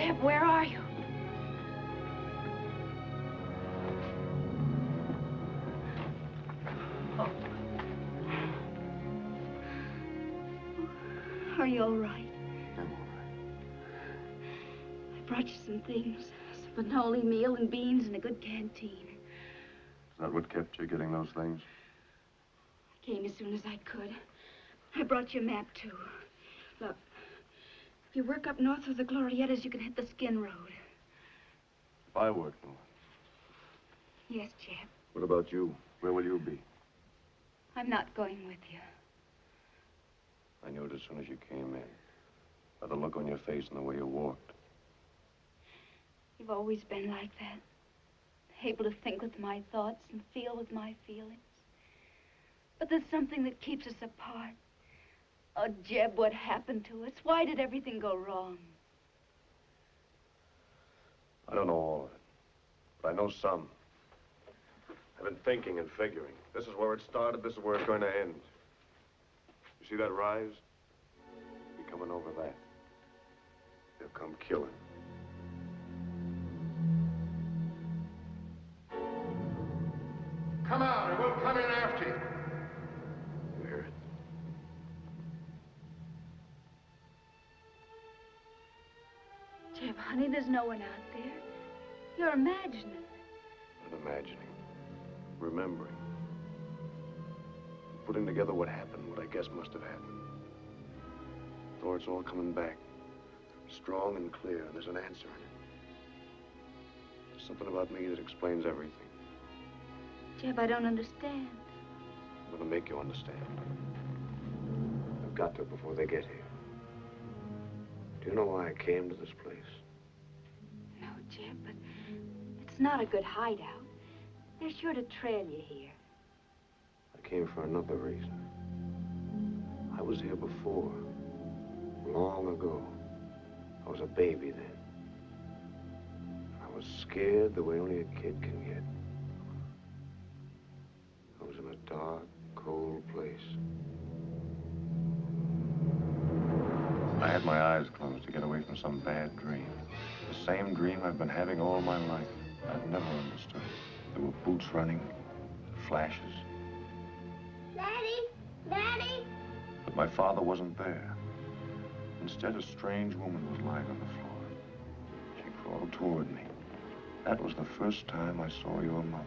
Jeb, where are you? Oh. Are you all right? I'm all right. I brought you some things. Some panoli meal and beans and a good canteen. Is that what kept you getting those things? I came as soon as I could. I brought you a map, too. Look, if you work up north of the Glorietas, you can hit the Skin Road. If I work north? Yes, Jeb. What about you? Where will you be? I'm not going with you. I knew it as soon as you came in. By the look on your face and the way you walked. You've always been like that. Able to think with my thoughts and feel with my feelings. But there's something that keeps us apart. Oh, Jeb, what happened to us? Why did everything go wrong? I don't know all of it, but I know some. I've been thinking and figuring. This is where it started, this is where it's going to end. You see that rise? Be coming over that. They'll come killing. Come out, or we'll come in after you. You hear it? Jeb, honey, there's no one out there. You're imagining. Not imagining. Remembering. Putting together what happened, what I guess must have happened. Thoughts all coming back. Strong and clear, and there's an answer in it. There's something about me that explains everything. Jeb, I don't understand. I'm gonna make you understand. I've got to before they get here. Do you know why I came to this place? No, Jeb, but it's not a good hideout. They're sure to trail you here. I came for another reason. I was here before. Long ago. I was a baby then. I was scared the way only a kid can get. I was in a dark, cold place. I had my eyes closed to get away from some bad dream. The same dream I've been having all my life. I've never understood. There were boots running, flashes. Daddy! Daddy! But my father wasn't there. Instead, a strange woman was lying on the floor. She crawled toward me. That was the first time I saw your mother.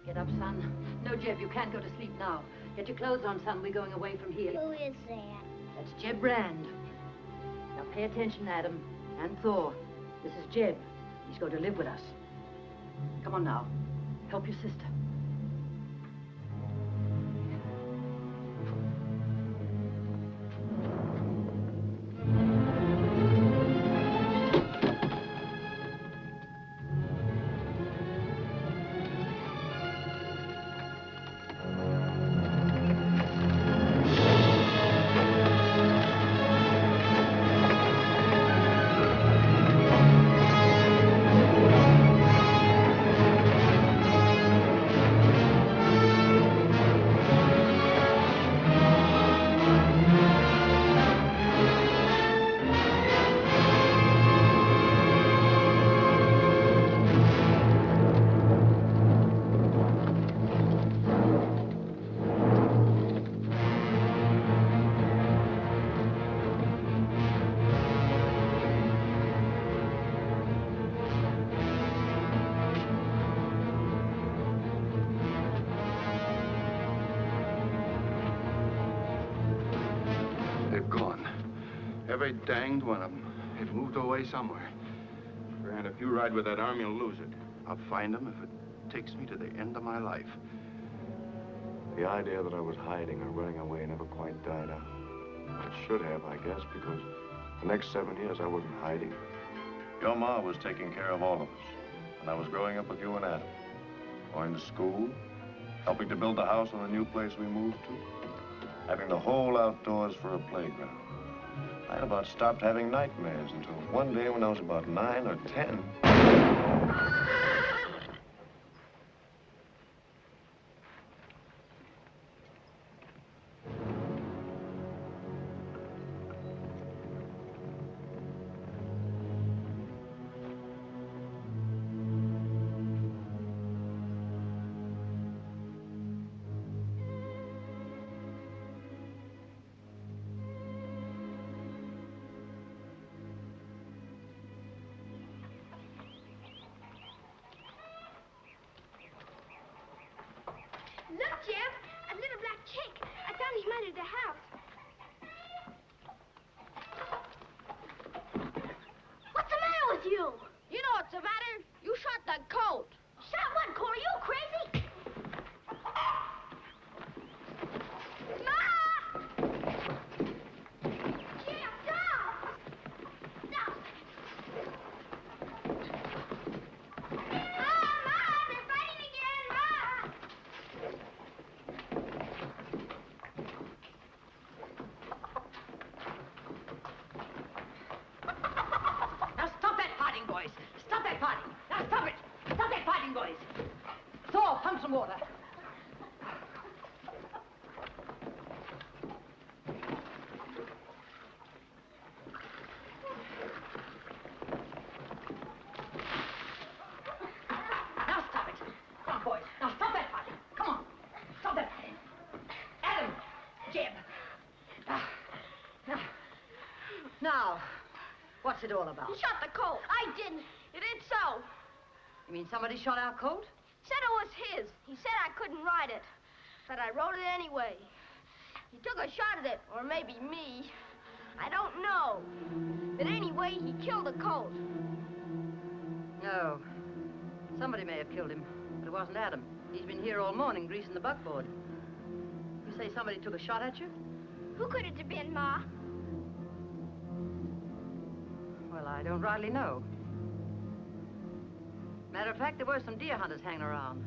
Get up, son. No, Jeb, you can't go to sleep now. Get your clothes on, son. We're going away from here. Who is that? That's Jeb Brand. Now pay attention, Adam and Thor. This is Jeb. He's going to live with us. Come on now. Help your sister. they're gone. Every danged one of them. They've moved away somewhere. Grant, if you ride with that arm, you'll lose it. I'll find them if it takes me to the end of my life. The idea that I was hiding or running away never quite died out. It should have, I guess, because the next 7 years I wasn't hiding. Your ma was taking care of all of us. And I was growing up with you and Adam. Going to school, helping to build the house on the new place we moved to, having the whole outdoors for a playground. I had about stopped having nightmares until one day when I was about 9 or 10. Look, Jim, a little black chick. I found his mother at the house. What's the matter with you? You know what's the matter? You shot that colt. Shot what, Corey? You crazy? Ma! Jim, stop! Stop! Ma, they're fighting again, Ma! Now stop that fighting, boys. Stop that fighting. Now stop it. Stop that fighting, boys. Thor, pump some water. Now stop it. Come on, boys. Now stop that fighting. Come on. Stop that fighting. Adam, Jeb. Now, what's it all about? He shot the colt. I didn't. It ain't so. You mean somebody shot our colt? Said it was his. He said I couldn't ride it. But I rode it anyway. He took a shot at it, or maybe me. I don't know. But anyway, he killed the colt. No. Somebody may have killed him, but it wasn't Adam. He's been here all morning greasing the buckboard. You say somebody took a shot at you? Who could it have been, Ma? Well, I don't rightly know. Matter of fact, there were some deer hunters hanging around.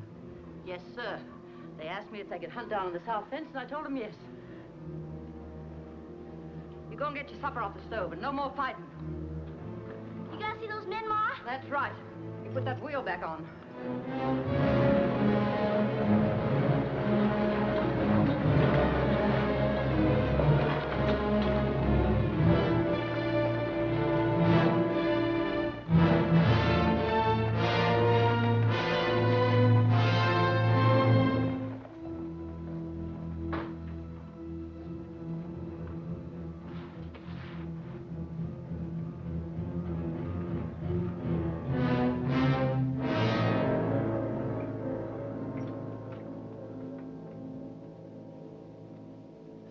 Yes, sir. They asked me if they could hunt down on the south fence, and I told them yes. You go and get your supper off the stove, and no more fighting. You gotta see those men, Ma? That's right. You put that wheel back on.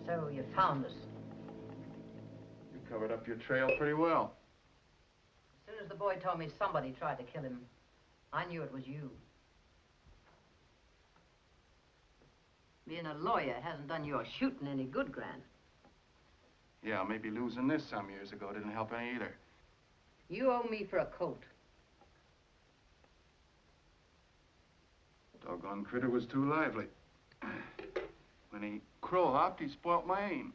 So you found us. You covered up your trail pretty well. As soon as the boy told me somebody tried to kill him, I knew it was you. Being a lawyer hasn't done your shooting any good, Grant. Yeah, maybe losing this some years ago didn't help any either. You owe me for a coat. Doggone critter was too lively. When he crow hopped, he spoilt my aim.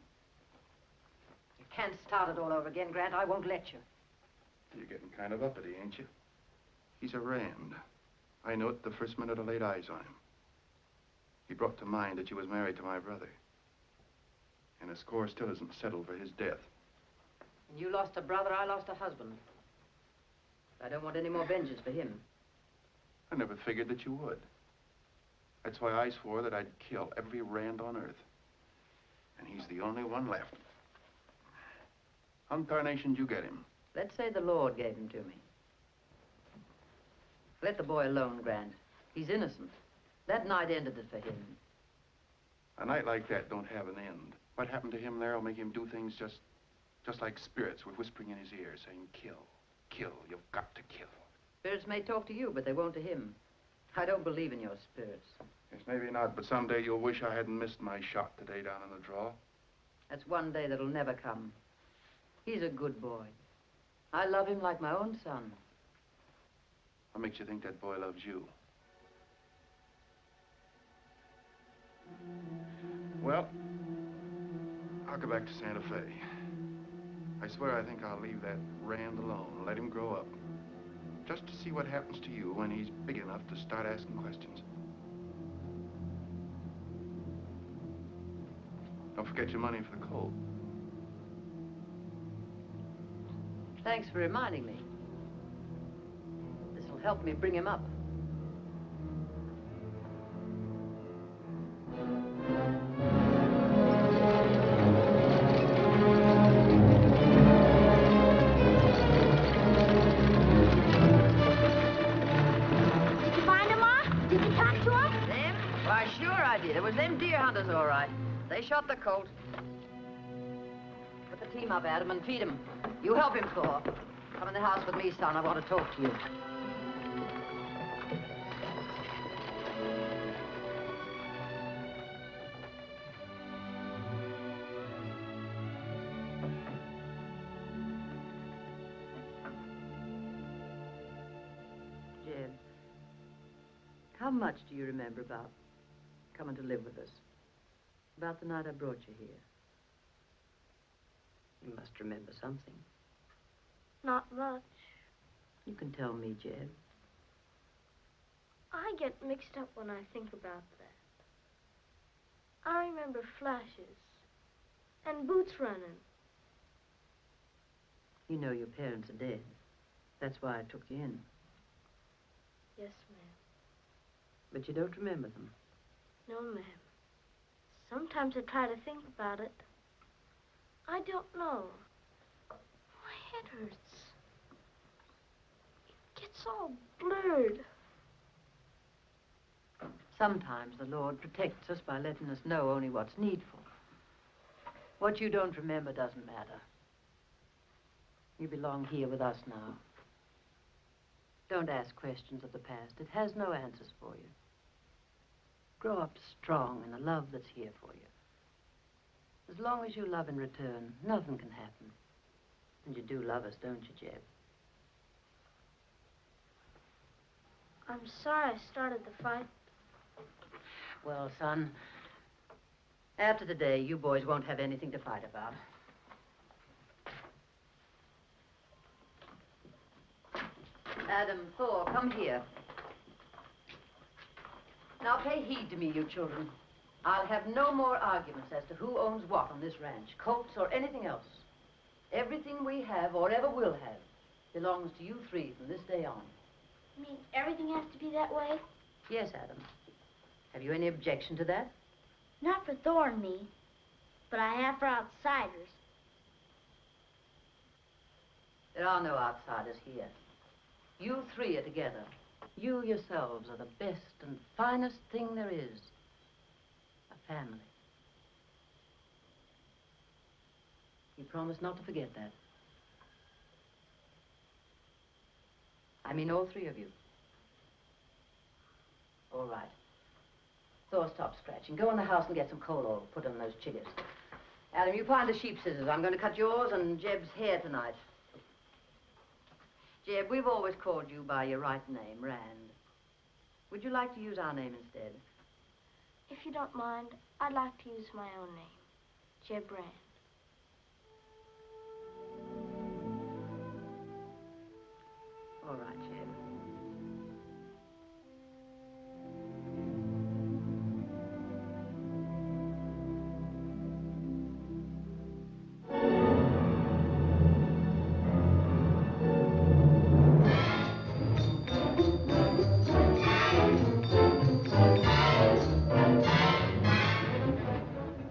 You can't start it all over again, Grant. I won't let you. You're getting kind of uppity, ain't you? He's a Rand. I know it the first minute I laid eyes on him. He brought to mind that you was married to my brother. And the score still isn't settled for his death. And you lost a brother, I lost a husband. I don't want any more vengeance for him. I never figured that you would. That's why I swore that I'd kill every Rand on earth. And he's the only one left. How in tarnation did you get him? Let's say the Lord gave him to me. Let the boy alone, Grant. He's innocent. That night ended it for him. A night like that don't have an end. What happened to him there will make him do things just like spirits were whispering in his ear, saying, kill, kill, you've got to kill. Spirits may talk to you, but they won't to him. I don't believe in your spirits. Yes, maybe not, but someday you'll wish I hadn't missed my shot today down in the draw. That's one day that'll never come. He's a good boy. I love him like my own son. What makes you think that boy loves you? Well, I'll go back to Santa Fe. I swear I think I'll leave that Rand alone and let him grow up. Just to see what happens to you when he's big enough to start asking questions. Don't forget your money for the colt. Thanks for reminding me. This'll help me bring him up. Did you find him, Ma? Did you talk to him? Them? Why, sure I did. It was them deer hunters, all right. They shot the colt. Put the team up, Adam, and feed him. You help him, Thor. Come in the house with me, son. I want to talk to you. Jed, how much do you remember about coming to live with us? About the night I brought you here? You must remember something. Not much. You can tell me, Jed. I get mixed up when I think about that. I remember flashes and boots running. You know your parents are dead. That's why I took you in. Yes, ma'am. But you don't remember them. No, ma'am. Sometimes I try to think about it. I don't know. My head hurts. It gets all blurred. Sometimes the Lord protects us by letting us know only what's needful. What you don't remember doesn't matter. You belong here with us now. Don't ask questions of the past. It has no answers for you. Grow up strong in the love that's here for you. As long as you love in return, nothing can happen. And you do love us, don't you, Jeb? I'm sorry I started the fight. Well, son, after today, you boys won't have anything to fight about. Adam, Thor, come here. Now pay heed to me, you children. I'll have no more arguments as to who owns what on this ranch, colts or anything else. Everything we have or ever will have belongs to you three from this day on. You mean everything has to be that way? Yes, Adam. Have you any objection to that? Not for Thor and me, but I have for outsiders. There are no outsiders here. You three are together. You yourselves are the best and finest thing there is. A family. You promise not to forget that. I mean all three of you. All right. Thor, stop scratching. Go in the house and get some coal oil. Put on those chiggers. Adam, you find the sheep scissors. I'm going to cut yours and Jeb's hair tonight. Jeb, we've always called you by your right name, Rand. Would you like to use our name instead? If you don't mind, I'd like to use my own name, Jeb Rand. All right, Jeb.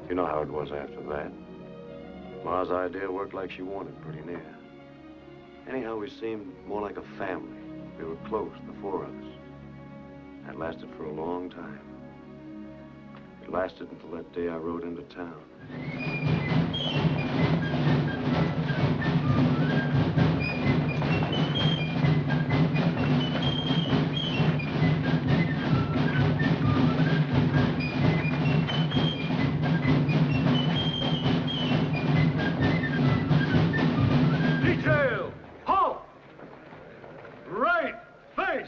You know how it was after that. Ma's idea worked like she wanted, pretty near. Anyhow, we seemed more like a family. We were close, the four of us. That lasted for a long time. It lasted until that day I rode into town. Detail! Halt! Right face!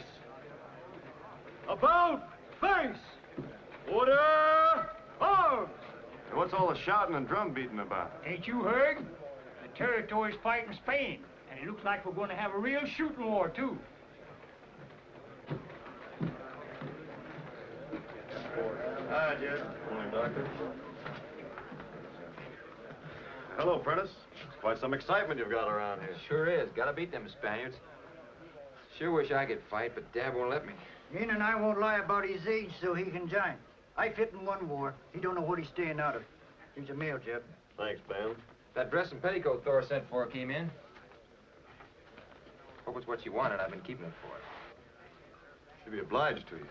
About face! Order! Arms! What's all the shouting and drum beating about? Ain't you heard? The territory's fighting Spain, and it looks like we're going to have a real shooting war, too. Hi, Jed. Morning, Doctor. Hello, Prentice. Quite some excitement you've got around here. Sure is. Gotta beat them Spaniards. Sure wish I could fight, but Dad won't let me. Ian and I won't lie about his age so he can join. I fit in one war. He don't know what he's staying out of. Here's a mail, Jeb. Thanks, Ben. That dress and petticoat Thor sent for came in. Hope it's what you wanted. I've been keeping it for her. She'll be obliged to you.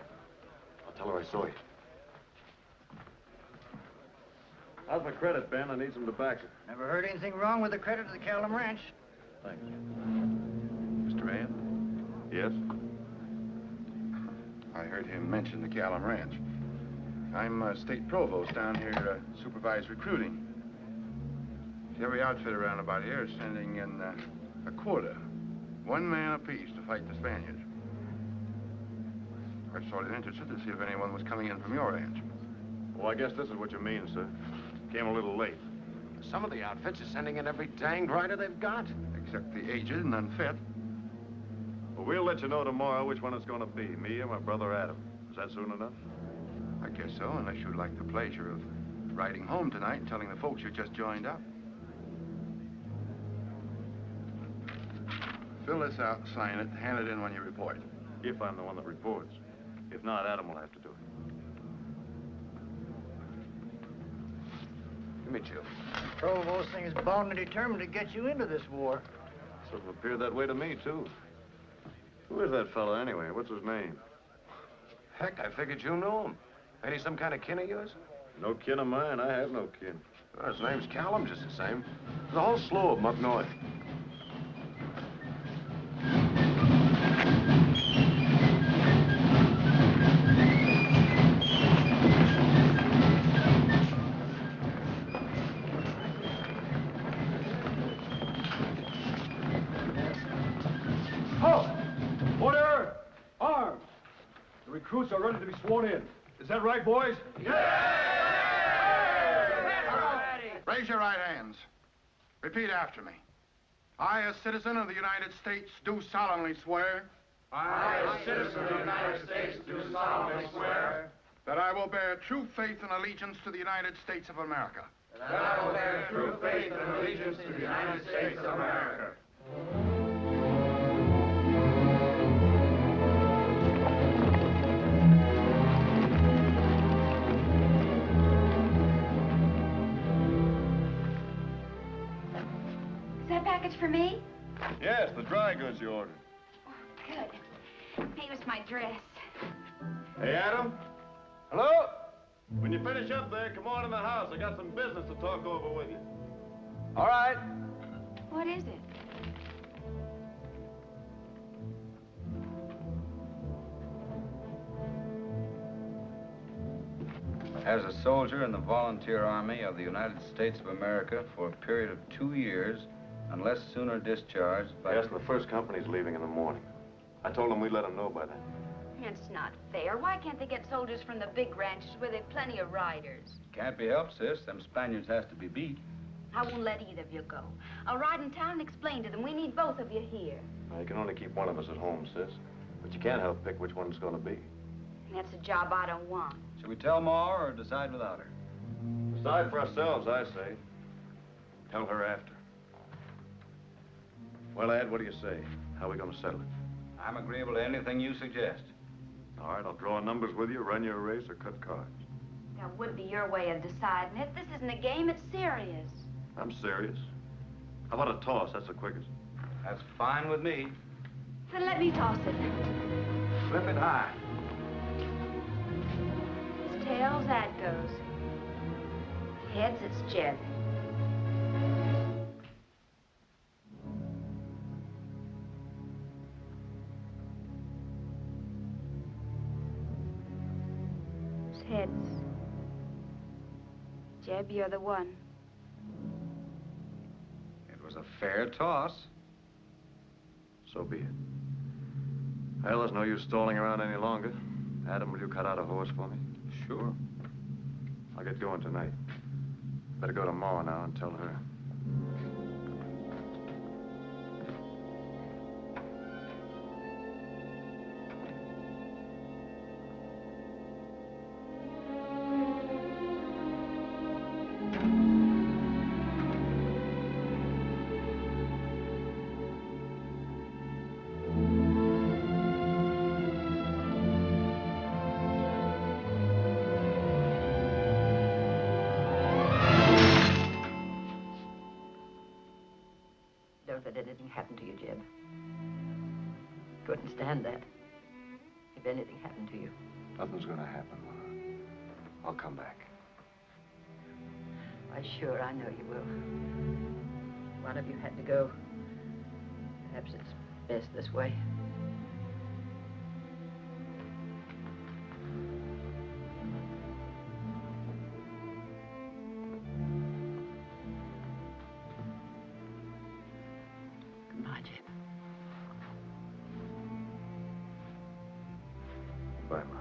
I'll tell her I saw you. How's my credit, Ben? I need some tobacco. Never heard anything wrong with the credit of the Callum Ranch. Thanks. Mr. Mann, Yes? I heard him mention the Callum Ranch. I'm state provost down here to supervise recruiting. Every outfit around about here is sending in a quota. 1 man apiece to fight the Spaniards. I was sort of interested to see if anyone was coming in from your ranch. Well, I guess this is what you mean, sir. Came a little late. Some of the outfits are sending in every danged rider they've got. Except the aged and unfit. Well, we'll let you know tomorrow which one it's going to be, me or my brother Adam. Is that soon enough? I guess so, unless you'd like the pleasure of riding home tonight and telling the folks you just joined up. Fill this out, sign it, hand it in when you report. If I'm the one that reports. If not, Adam will have to do it. Give me two. Provost thing is bound and determined to get you into this war. Sort of appeared that way to me, too. Who is that fella, anyway? What's his name? Heck, I figured you knew him. Ain't he some kind of kin of yours? No kin of mine. I have no kin. Well, his name's Callum, just the same. There's a whole slew of them up north. Halt! Order! Arms! The recruits are ready to be sworn in. Is that right, boys? Raise your right hands. Repeat after me. I, a citizen of the United States, do solemnly swear. I, a citizen of the United States, do solemnly swear that I will bear true faith and allegiance to the United States of America. that I will bear true faith and allegiance to the United States of America. Is that package for me? Yes, the dry goods you ordered. Oh, good. Maybe it's my dress. Hey, Adam? Hello? When you finish up there, come on in the house. I got some business to talk over with you. All right. What is it? As a soldier in the Volunteer Army of the United States of America for a period of 2 years, unless sooner discharged by... Yes, the first company's leaving in the morning. I told them we'd let them know by then. It's not fair. Why can't they get soldiers from the big ranches where they've plenty of riders? Can't be helped, sis. Them Spaniards has to be beat. I won't let either of you go. I'll ride in town and explain to them. We need both of you here. Now, you can only keep one of us at home, sis. But you can't help pick which one it's going to be. That's a job I don't want. Shall we tell Ma or decide without her? Decide for ourselves, I say. Tell her after. Well, Ed, what do you say? How are we going to settle it? I'm agreeable to anything you suggest. All right, I'll draw numbers with you, run you a race, or cut cards. That would be your way of deciding it. This isn't a game, it's serious. I'm serious. How about a toss? That's the quickest. That's fine with me. Then let me toss it. Flip it high. It's Tails, that goes. Heads, it's Jed. It's heads. Jeb, you're the one. It was a fair toss. So be it. Well, there's no use stalling around any longer. Adam, will you cut out a horse for me? Sure. I'll get going tonight. Better go to Ma now and tell her. Don't let anything happen to you, Jeb. Couldn't stand that. If anything happened to you. Nothing's gonna happen, Ma. I'll come back. Why, sure, I know you will. One of you had to go. Perhaps it's best this way. Goodbye, Jeb. Bye, Ma.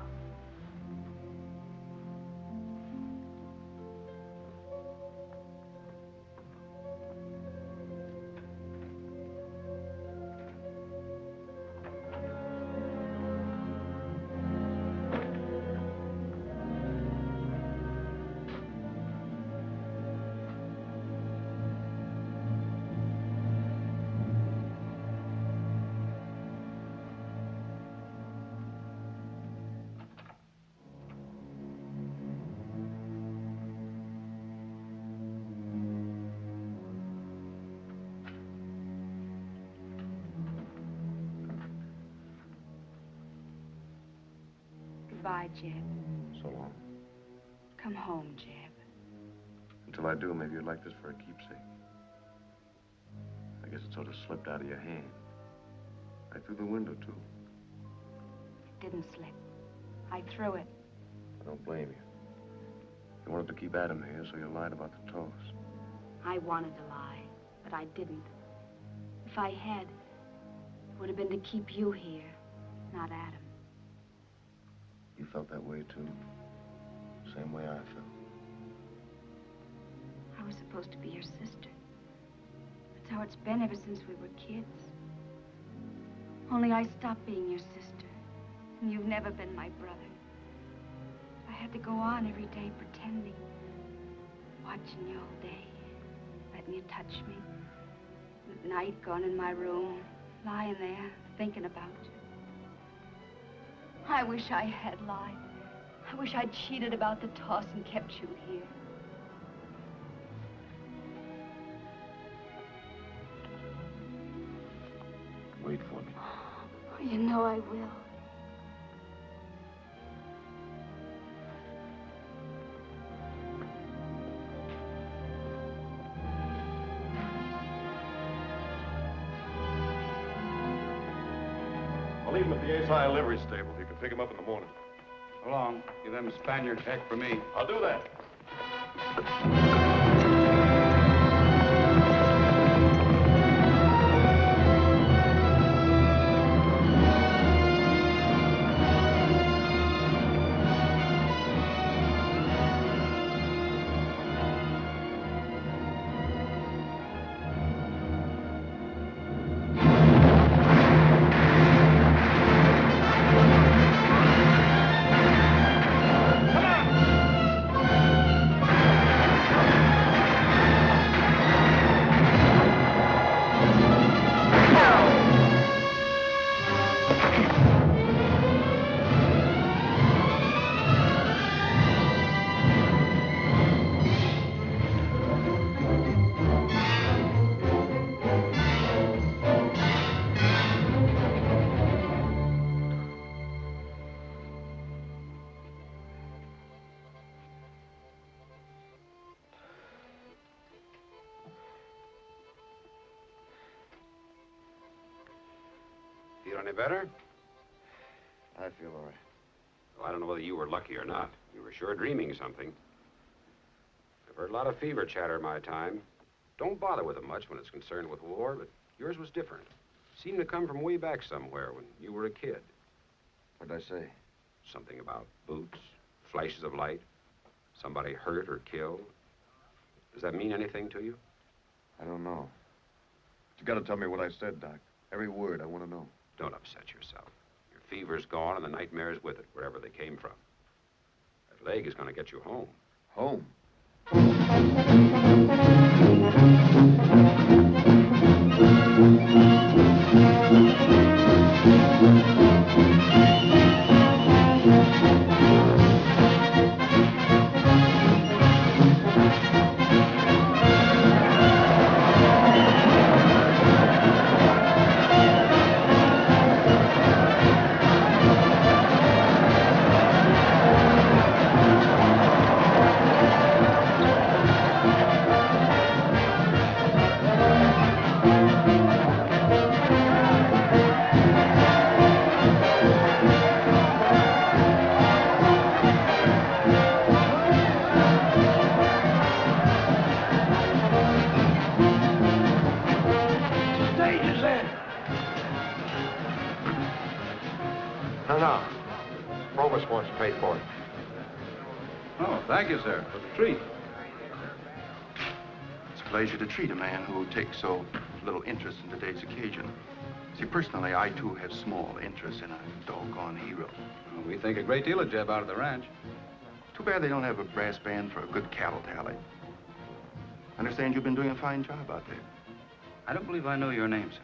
Goodbye, Jeb. So long. Come home, Jeb. Until I do, maybe you'd like this for a keepsake. I guess it sort of slipped out of your hand. Right through the window, too. It didn't slip. I threw it. I don't blame you. You wanted to keep Adam here, so you lied about the toss. I wanted to lie, but I didn't. If I had, it would have been to keep you here, not Adam. You felt that way, too. Same way I felt. I was supposed to be your sister. That's how it's been ever since we were kids. Only I stopped being your sister, and you've never been my brother. I had to go on every day pretending, watching you all day, letting you touch me. At night, going in my room, lying there, thinking about you. I wish I had lied. I wish I'd cheated about the toss and kept you here. Wait for me. Oh, you know I will. I'll leave him at the Ace High livery stable. You can pick him up in the morning. So long. Give them Spaniards heck for me. I'll do that. Come on! feel any better? I feel all right. Well, I don't know whether you were lucky or not. You were sure dreaming something. I've heard a lot of fever chatter in my time. Don't bother with it much when it's concerned with war, but yours was different. Seemed to come from way back somewhere when you were a kid. What did I say? Something about boots, flashes of light, somebody hurt or killed. Does that mean anything to you? I don't know. But you got to tell me what I said, Doc. Every word, I want to know. Don't upset yourself. Your fever's gone and the nightmares with it, wherever they came from. That leg is going to get you home. Home? No. Provost wants to pay for it. Oh, thank you, sir, for the treat. It's a pleasure to treat a man who takes so little interest in today's occasion. See, personally, I too have small interest in a doggone hero. Well, we think a great deal of Jeb out of the ranch. Too bad they don't have a brass band for a good cattle tally. Understand you've been doing a fine job out there. I don't believe I know your name, sir.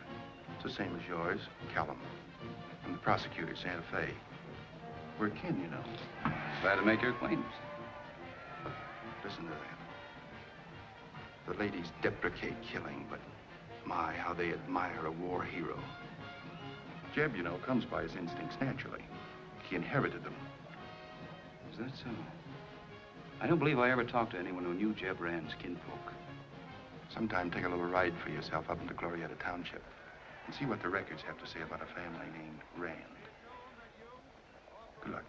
It's the same as yours, Callum. I'm the prosecutor, Santa Fe. We're kin, you know. Glad to make your acquaintance. Listen to that. The ladies deprecate killing, but my, how they admire a war hero. Jeb, you know, comes by his instincts naturally. He inherited them. Is that so? I don't believe I ever talked to anyone who knew Jeb Rand's kinfolk. Sometime take a little ride for yourself up into Glorietta Township and see what the records have to say about a family named Rand. Good luck.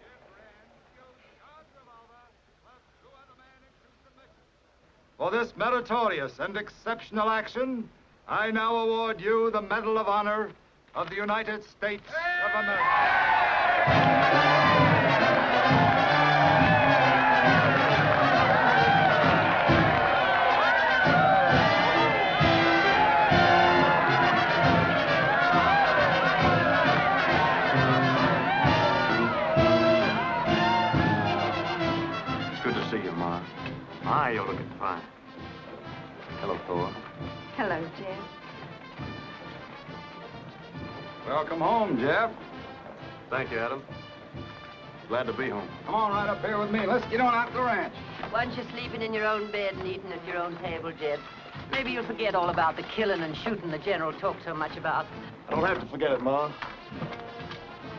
For this meritorious and exceptional action, I now award you the Medal of Honor of the United States of America. It's good to see you, Ma. My, you're looking fine. Hello, Thor. Hello, Jeb. Welcome home, Jeb. Thank you, Adam. Glad to be home. Come on right up here with me. Let's get on out to the ranch. Once you're sleeping in your own bed and eating at your own table, Jeb, maybe you'll forget all about the killing and shooting the General talked so much about. I don't have to forget it, Ma.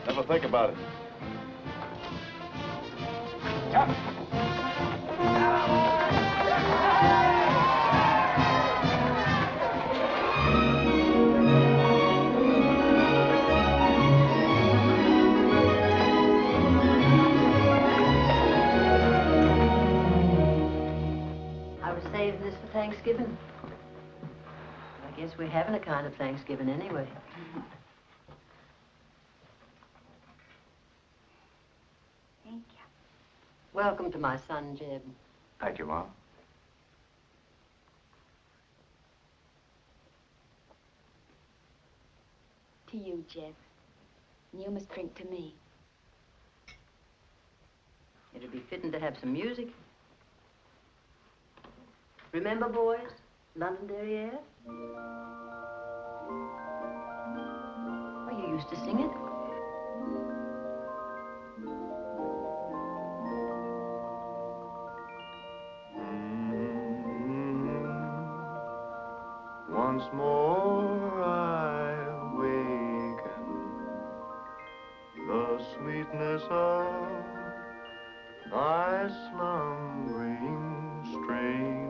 Never think about it. I was saving this for Thanksgiving. I guess we're having a kind of Thanksgiving anyway. Thank you. Welcome to my son, Jeb. Thank you, Ma. To you, Jeb. And you must drink to me. It'd be fitting to have some music. Remember, boys, Londonderry air? Oh, you used to sing it? Once more I awaken the sweetness of thy slumbering strain.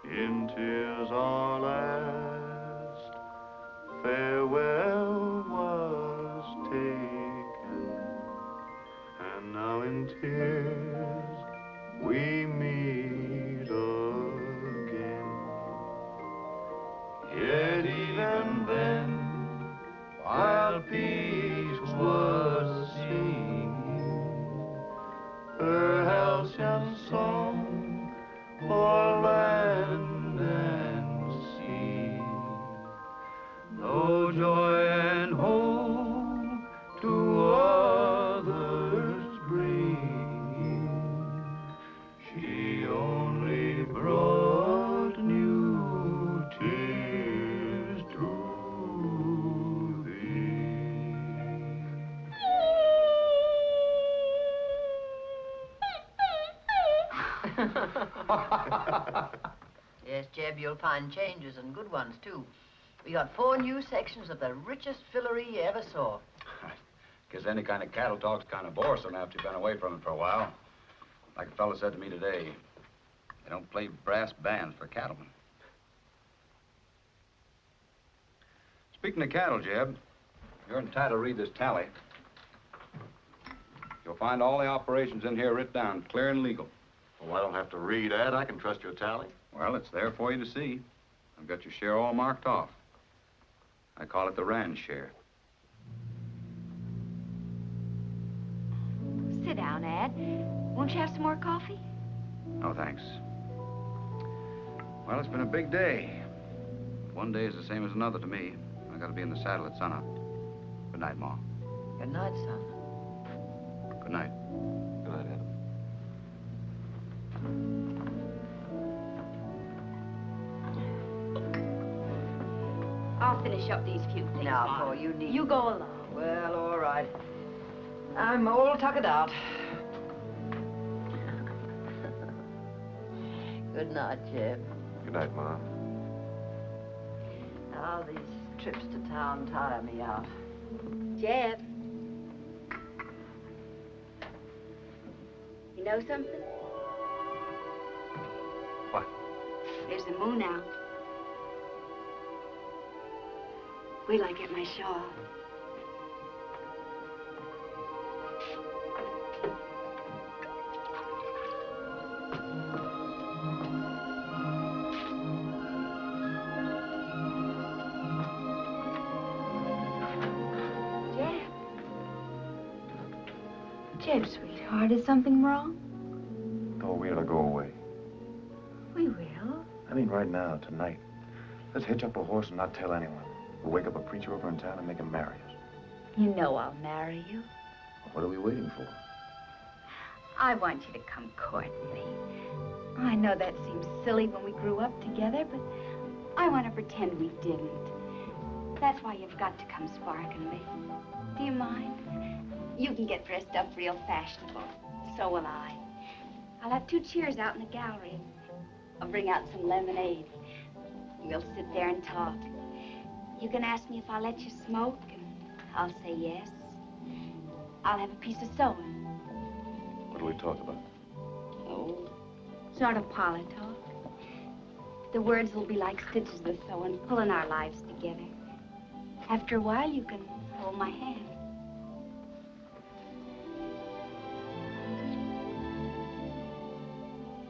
In tears our last farewell tears we meet again. Yet even then, while peace was singing, her halcyon song for land and sea, no joy and hope to others bringing, she only brought new tears to Yes, Jeb, you'll find changes and good ones, too. We got 4 new sections of the richest fillery you ever saw. Guess any kind of cattle talk's kind of boresome after you've been away from it for a while. Like a fellow said to me today, they don't play brass bands for cattlemen. Speaking of cattle, Jeb, you're entitled to read this tally. You'll find all the operations in here written down, clear and legal. Well, I don't have to read, Ed. I can trust your tally. Well, it's there for you to see. I've got your share all marked off. I call it the Rand share. Sit down, Ed. Won't you have some more coffee? No, thanks. Well, it's been a big day. One day is the same as another to me. I gotta be in the saddle at sunup. Good night, Ma. Good night, son. Good night. Good night, Ed. I'll finish up these few things, Now, Ma. boy, you need... You go alone. Well, all right. I'm all tuckered out. Good night, Jeb. Good night, Ma. Now, these trips to town tire me out. Jeb. You know something? What? There's a moon out. Wait till I get my shawl. Jeb, sweetheart, is something wrong? Oh, we ought to go away. We will. I mean, right now, tonight. Let's hitch up a horse and not tell anyone. We'll wake up a preacher over in town and make him marry us. You know I'll marry you. What are we waiting for? I want you to come court me. I know that seems silly when we grew up together, but I want to pretend we didn't. That's why you've got to come sparkling. Do you mind? You can get dressed up real fashionable. So will I. I'll have 2 chairs out in the gallery. I'll bring out some lemonade. We'll sit there and talk. You can ask me if I'll let you smoke, and I'll say yes. I'll have a piece of sewing. What do we talk about? Oh, sort of parlor talk. The words will be like stitches of sewing, pulling our lives together. After a while, you can hold my hand.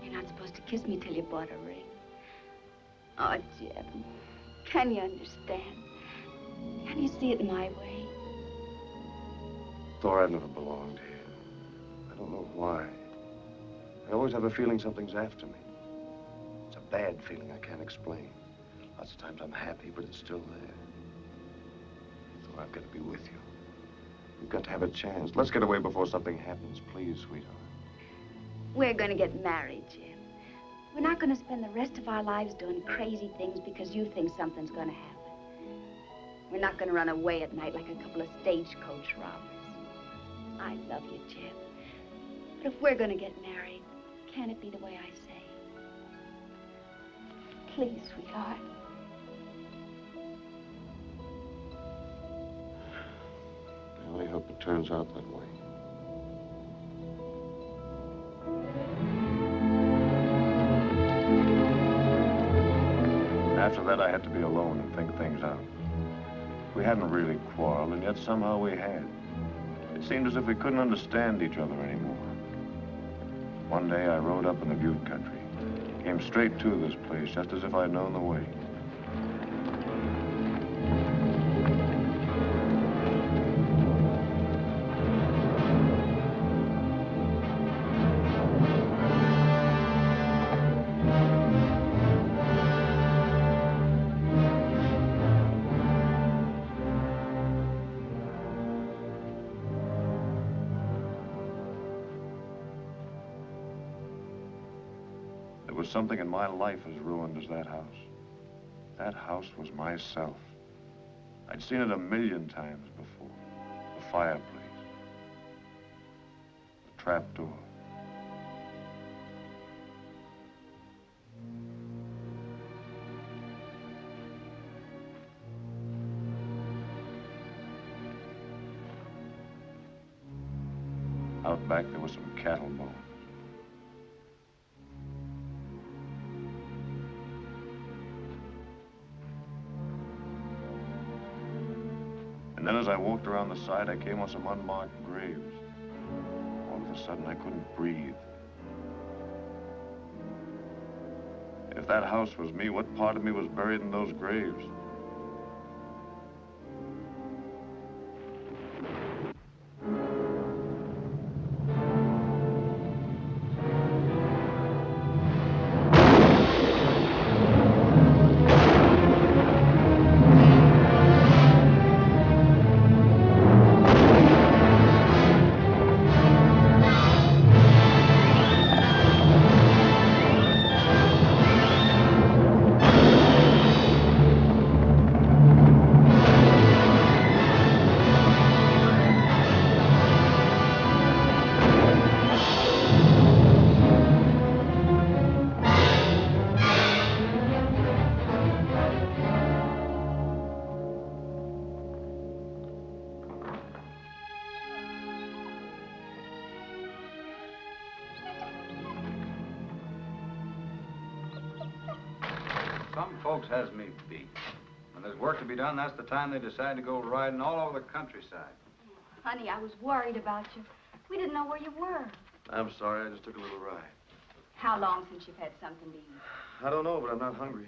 You're not supposed to kiss me till you bought a ring. Oh, Jeb, can you understand? Can you see it my way? Thor, I've never belonged here. I don't know why. I always have a feeling something's after me. It's a bad feeling I can't explain. Lots of times I'm happy, but it's still there. Thor, I've got to be with you. We've got to have a chance. Let's get away before something happens, please, sweetheart. We're going to get married, Jim. We're not going to spend the rest of our lives doing crazy things because you think something's going to happen. We're not going to run away at night like a couple of stagecoach robbers. I love you, Jim. But if we're going to get married, can it be the way I say? Please, sweetheart. I only hope it turns out that way. After that, I had to be alone and think things out. We hadn't really quarreled, and yet somehow we had. It seemed as if we couldn't understand each other anymore. One day I rode up in the Butte country. Came straight to this place, just as if I'd known the way. There was something in my life as ruined as that house. That house was myself. I'd seen it 1,000,000 times before. The fireplace. The trap door. Out back there was some cattle bones. And then as I walked around the side, I came on some unmarked graves. All of a sudden, I couldn't breathe. If that house was me, what part of me was buried in those graves? Some folks has me beat. When there's work to be done, that's the time they decide to go riding all over the countryside. Honey, I was worried about you. We didn't know where you were. I'm sorry, I just took a little ride. How long since you've had something to eat? I don't know, but I'm not hungry.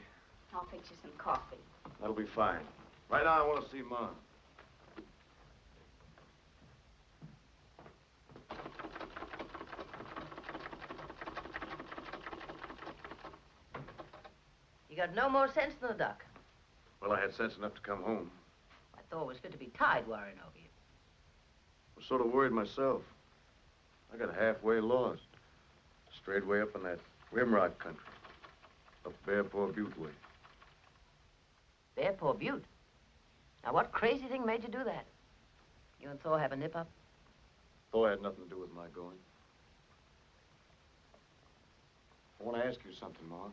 I'll fix you some coffee. That'll be fine. Right now, I want to see Mom. You got no more sense than a duck. Well, I had sense enough to come home. I thought it was fit to be tied worrying over you. I was sort of worried myself. I got halfway lost. Strayed way up in that rimrock country. Up Bearpaw Butte way. Bearpaw Butte? Now, what crazy thing made you do that? You and Thor have a nip-up? Thor had nothing to do with my going. I want to ask you something, Ma.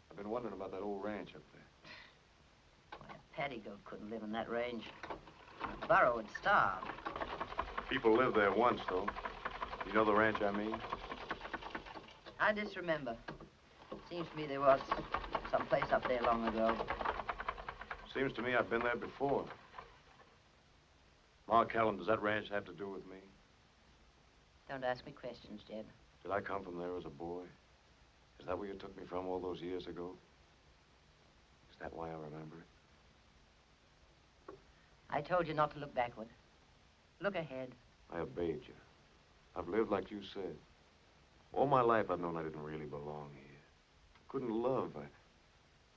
I've been wondering about that old ranch up there. Why, a paddy-goat couldn't live in that range. The burro would starve. People lived there once, though. You know the ranch I mean? I disremember. Seems to me there was some place up there long ago. Seems to me I've been there before. Ma Callan, does that ranch have to do with me? Don't ask me questions, Jeb. Did I come from there as a boy? Is that where you took me from all those years ago? Is that why I remember it? I told you not to look backward. Look ahead. I obeyed you. I've lived like you said. All my life I've known I didn't really belong here. Couldn't love.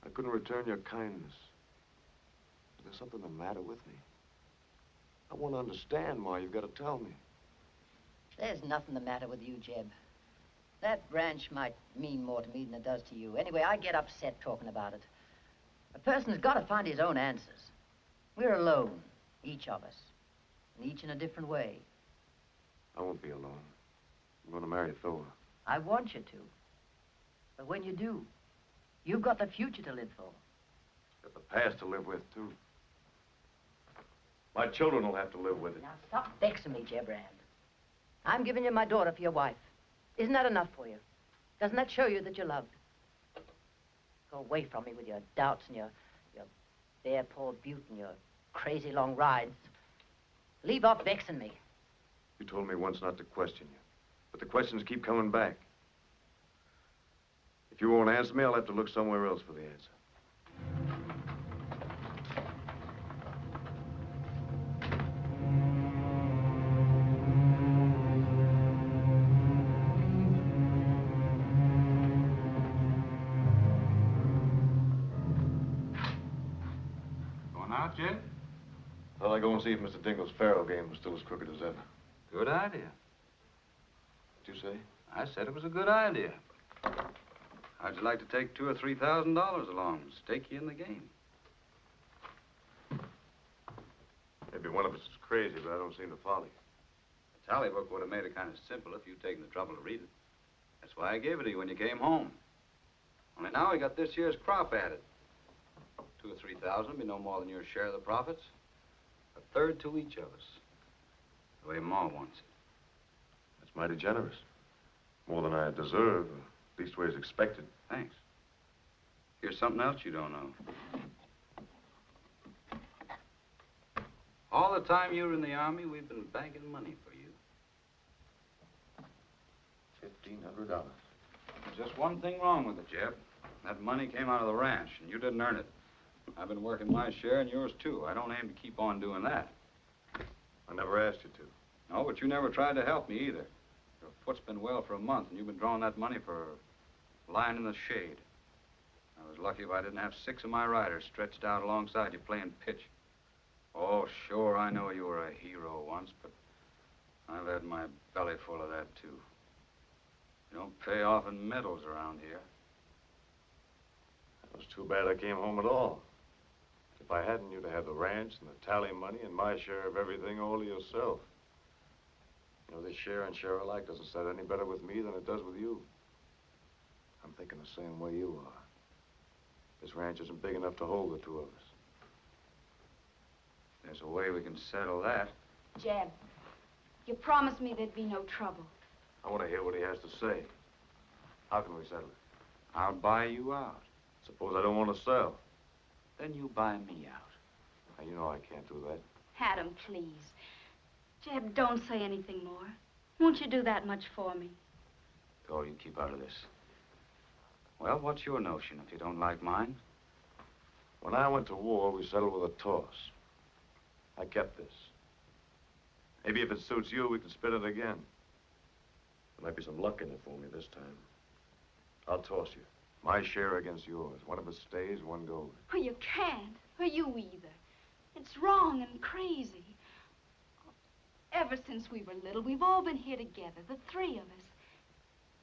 I couldn't return your kindness. Is there something the matter with me? I want to understand, Ma. You've got to tell me. There's nothing the matter with you, Jeb. That ranch might mean more to me than it does to you. Anyway, I get upset talking about it. A person's got to find his own answers. We're alone, each of us, and each in a different way. I won't be alone. I'm going to marry Thor. I want you to. But when you do, you've got the future to live for. Got the past to live with, too. My children will have to live with it. Now, stop vexing me, Jeb Rand. I'm giving you my daughter for your wife. Isn't that enough for you? Doesn't that show you that you're loved? Go away from me with your doubts and your Bearpaw Butte and your crazy long rides. Leave off vexing me. You told me once not to question you. But the questions keep coming back. If you won't answer me, I'll have to look somewhere else for the answer. Going out, Jed? Well, I go and see if Mr. Dingle's faro game was still as crooked as ever. Good idea. What'd you say? I said it was a good idea. How'd you like to take $2,000 or $3,000 along and stake you in the game? Maybe one of us is crazy, but I don't seem to follow you. The tally book would have made it kind of simple if you'd taken the trouble to read it. That's why I gave it to you when you came home. Only now we got this year's crop added. 2,000 or 3,000 would be no more than your share of the profits. A third to each of us. The way Ma wants it. That's mighty generous. More than I deserve, at least ways expected. Thanks. Here's something else you don't know. All the time you were in the Army, we've been banking money for you. $1,500. There's just one thing wrong with it, Jeb. That money came out of the ranch, and you didn't earn it. I've been working my share, and yours too. I don't aim to keep on doing that. I never asked you to. No, but you never tried to help me either. Your foot's been well for a month, and you've been drawing that money for lying in the shade. I was lucky if I didn't have 6 of my riders stretched out alongside you playing pitch. Oh, sure, I know you were a hero once, but I've had my belly full of that, too. You don't pay off in medals around here. It was too bad I came home at all. If I hadn't, you'd have had the ranch and the tally money and my share of everything all to yourself. You know, this share and share alike doesn't set any better with me than it does with you. I'm thinking the same way you are. This ranch isn't big enough to hold the two of us. There's a way we can settle that. Jeb, you promised me there'd be no trouble. I want to hear what he has to say. How can we settle it? I'll buy you out. Suppose I don't want to sell. Then you buy me out. Now, you know I can't do that. Adam, please. Jeb, don't say anything more. Won't you do that much for me? Go, you keep out of this. Well, what's your notion if you don't like mine? When I went to war, we settled with a toss. I kept this. Maybe if it suits you, we can split it again. There might be some luck in it for me this time. I'll toss you. My share against yours. One of us stays, one goes. Oh, you can't. Or you either. It's wrong and crazy. Ever since we were little, we've all been here together, the three of us.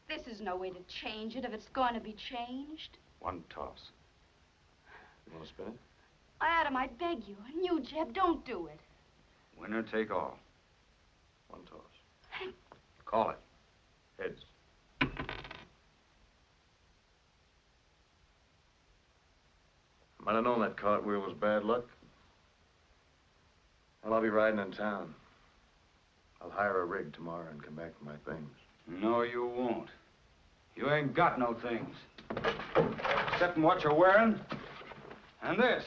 This is no way to change it if it's going to be changed. One toss. You want to spin it? Adam, I beg you. And you, Jeb, don't do it. Winner take all. One toss. Call it. Heads. I might have known that cartwheel was bad luck. Well, I'll be riding in town. I'll hire a rig tomorrow and come back for my things. No, you won't. You ain't got no things. Except in what you're wearing. And this.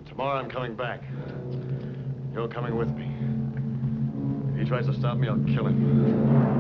Tomorrow I'm coming back. You're coming with me. He tries to stop me, I'll kill him.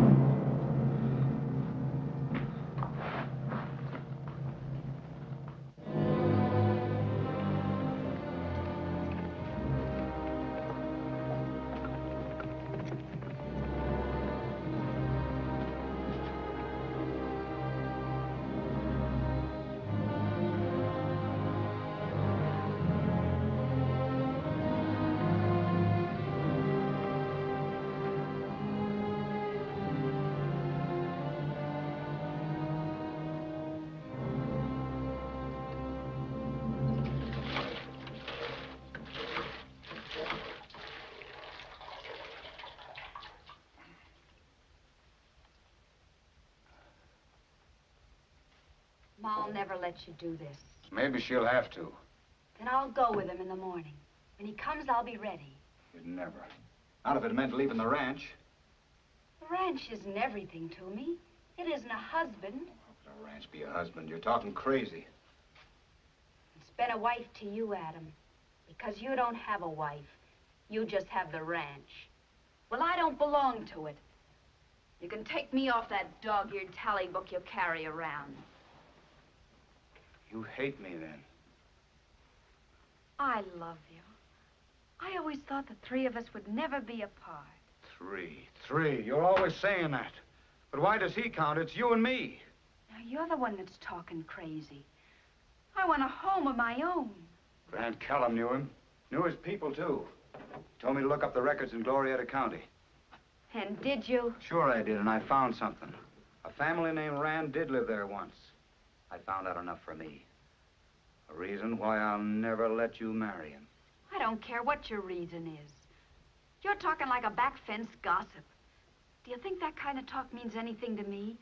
Ma'll never let you do this. Maybe she'll have to. Then I'll go with him in the morning. When he comes, I'll be ready. You'd never. Not if it meant leaving the ranch. The ranch isn't everything to me. It isn't a husband. How could a ranch be a husband? You're talking crazy. It's been a wife to you, Adam. Because you don't have a wife. You just have the ranch. Well, I don't belong to it. You can take me off that dog-eared tally book you carry around. You hate me, then? I love you. I always thought the three of us would never be apart. Three. You're always saying that. But why does he count? It's you and me. Now, you're the one that's talking crazy. I want a home of my own. Grant Callum knew him. Knew his people, too. Told me to look up the records in Glorietta County. And did you? Sure I did, and I found something. A family named Rand did live there once. I found out enough for me. A reason why I'll never let you marry him. I don't care what your reason is. You're talking like a back fence gossip. Do you think that kind of talk means anything to me?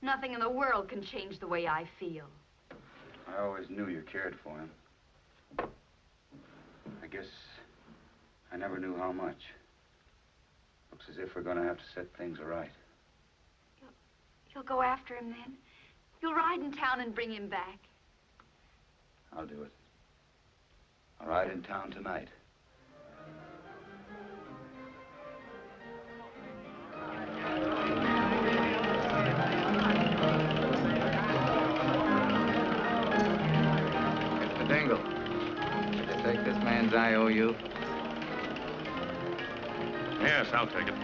Nothing in the world can change the way I feel. I always knew you cared for him. I guess I never knew how much. Looks as if we're going to have to set things right. You'll go after him then? You'll ride in town and bring him back? I'll do it. I'll ride in town tonight. Mr. Dingle, did you take this man's IOU? Yes, I'll take it.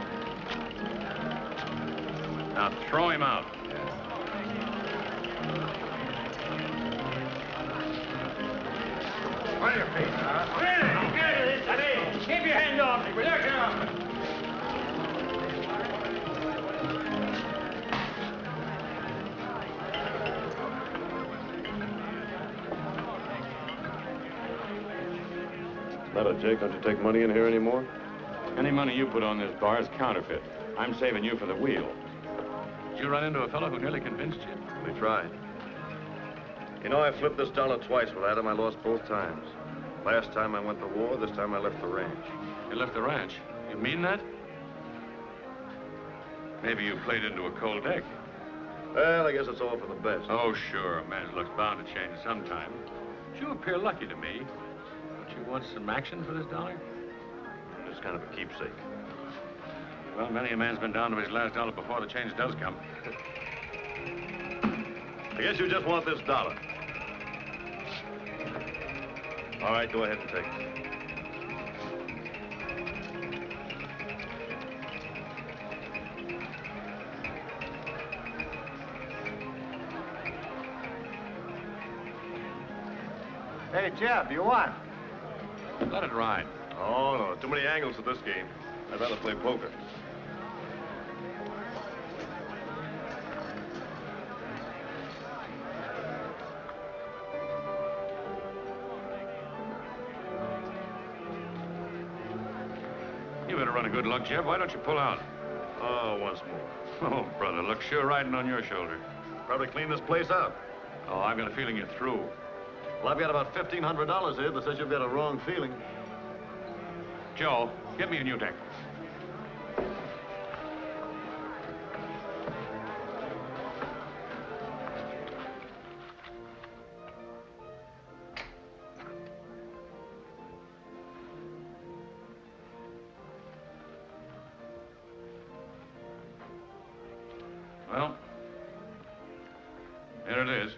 Now throw him out. On your feet. Really? Get out of this, Eddie. Keep your hands off me. Relax now. Matter, Jake, don't you take money in here anymore? Any money you put on this bar is counterfeit. I'm saving you for the wheel. Did you run into a fellow who nearly convinced you? We tried. You know, I flipped this dollar twice with Adam. I lost both times. Last time I went to war, this time I left the ranch. You left the ranch? You mean that? Maybe you played into a cold egg. Well, I guess it's all for the best. Oh, sure. A man's luck's bound to change sometime. But you appear lucky to me. Don't you want some action for this dollar? Just kind of a keepsake. Well, many a man's been down to his last dollar before the change does come. I guess you just want this dollar. All right, go ahead and take it. Hey, Jeff, you won. Let it ride. Oh, no, too many angles to this game. I'd rather play poker. You better run a good luck, Jeff. Why don't you pull out? Oh, once more. Oh, brother, luck's sure riding on your shoulder. Probably clean this place out. Oh, I've got a feeling you're through. Well, I've got about $1,500 here that says you've got a wrong feeling. Joe, get me a new deck. Here it is.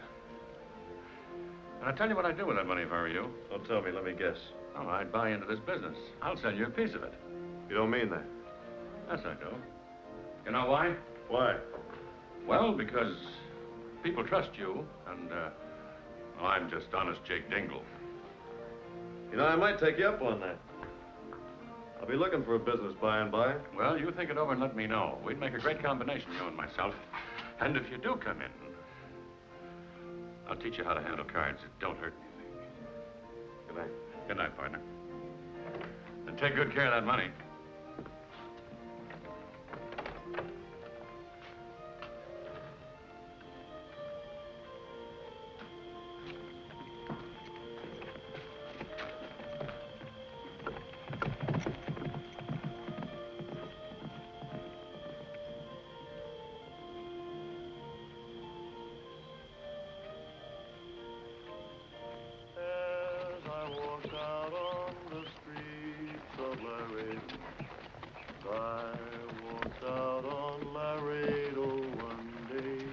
And I'll tell you what I'd do with that money if I were you. Don't tell me, let me guess. Oh, I'd buy into this business. I'll sell you a piece of it. You don't mean that? Yes, I do. You know why? Why? Well, because people trust you, and, well, I'm just honest Jake Dingle. You know, I might take you up on that. I'll be looking for a business by and by. Well, you think it over and let me know. We'd make a great combination, you and myself. And if you do come in, I'll teach you how to handle cards. It don't hurt anything. Good night. Good night, partner. And take good care of that money. As I walked out on the streets of Laredo, I walked out on Laredo one day.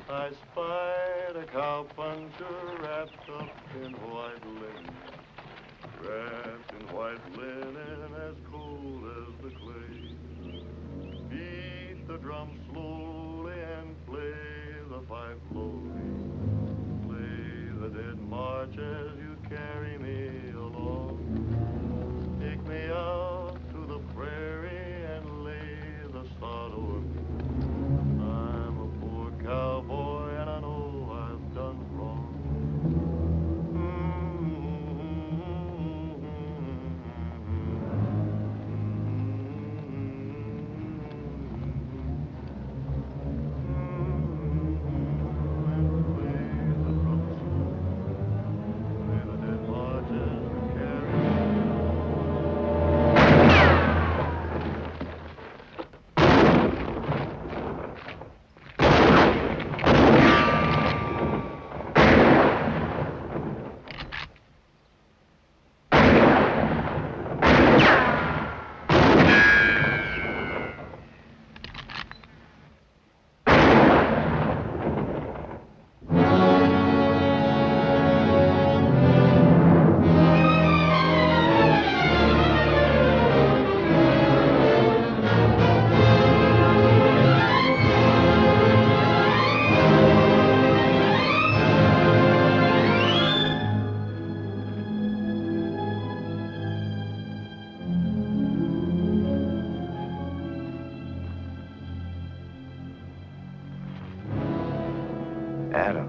I spied a cowpuncher wrapped up in white linen, wrapped in white linen as cold as the clay. Beat the drum slowly and play the fife lowly. Play the dead march as you carry me along. Take me out to the prairie and lay the sod over me. I'm a poor cowboy and I know I've done wrong. Adam.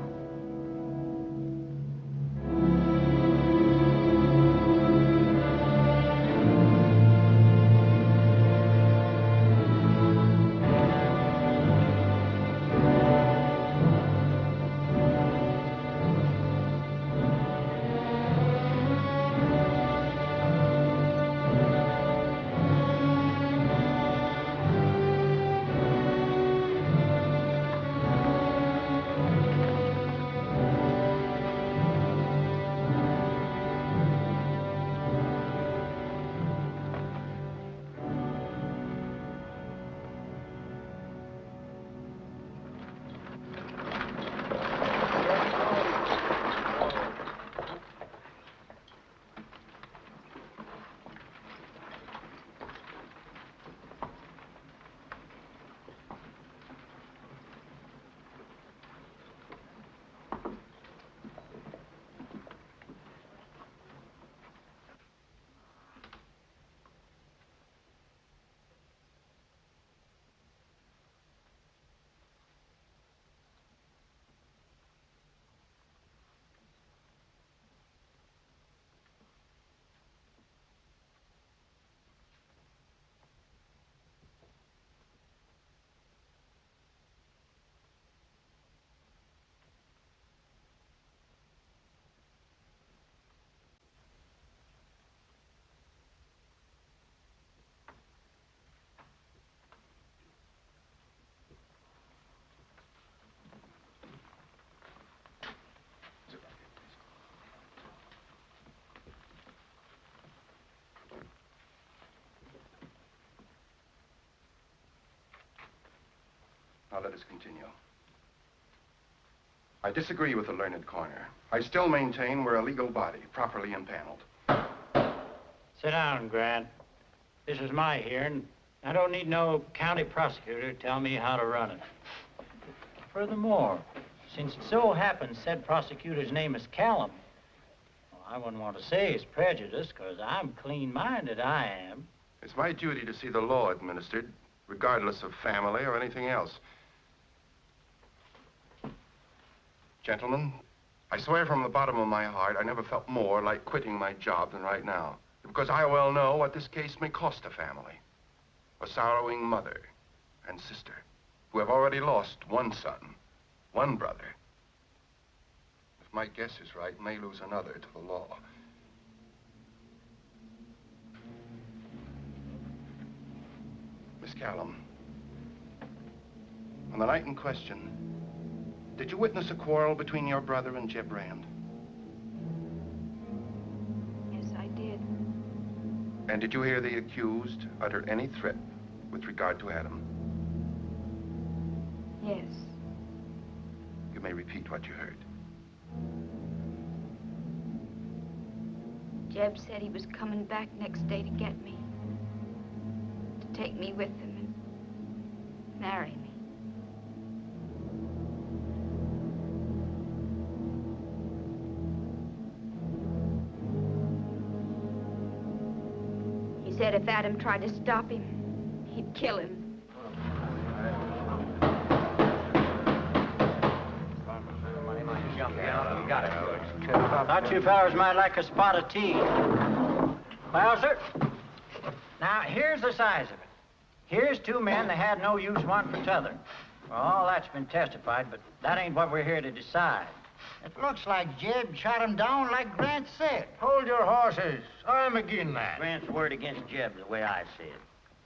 Now let us continue. I disagree with the learned corner. I still maintain we're a legal body, properly impaneled. Sit down, Grant. This is my hearing. I don't need no county prosecutor to tell me how to run it. Furthermore, since it so happens said prosecutor's name is Callum, well, I wouldn't want to say he's prejudiced, because I'm clean-minded, I am. It's my duty to see the law administered, regardless of family or anything else. Gentlemen, I swear from the bottom of my heart I never felt more like quitting my job than right now. Because I well know what this case may cost a family. A sorrowing mother and sister who have already lost one son, one brother. If my guess is right, may lose another to the law. Miss Callum, on the night in question, did you witness a quarrel between your brother and Jeb Rand? Yes, I did. And did you hear the accused utter any threat with regard to Adam? Yes. You may repeat what you heard. Jeb said he was coming back next day to get me. To take me with him and marry me. He said if Adam tried to stop him, he'd kill him. Thought you fellas might like a spot of tea. Well, sir, now here's the size of it. Here's two men that had no use one for t'other. Well, all that's been testified, but that ain't what we're here to decide. It looks like Jeb shot him down like Grant said. Hold your horses. I'm again that. Grant's word against Jeb, the way I see it.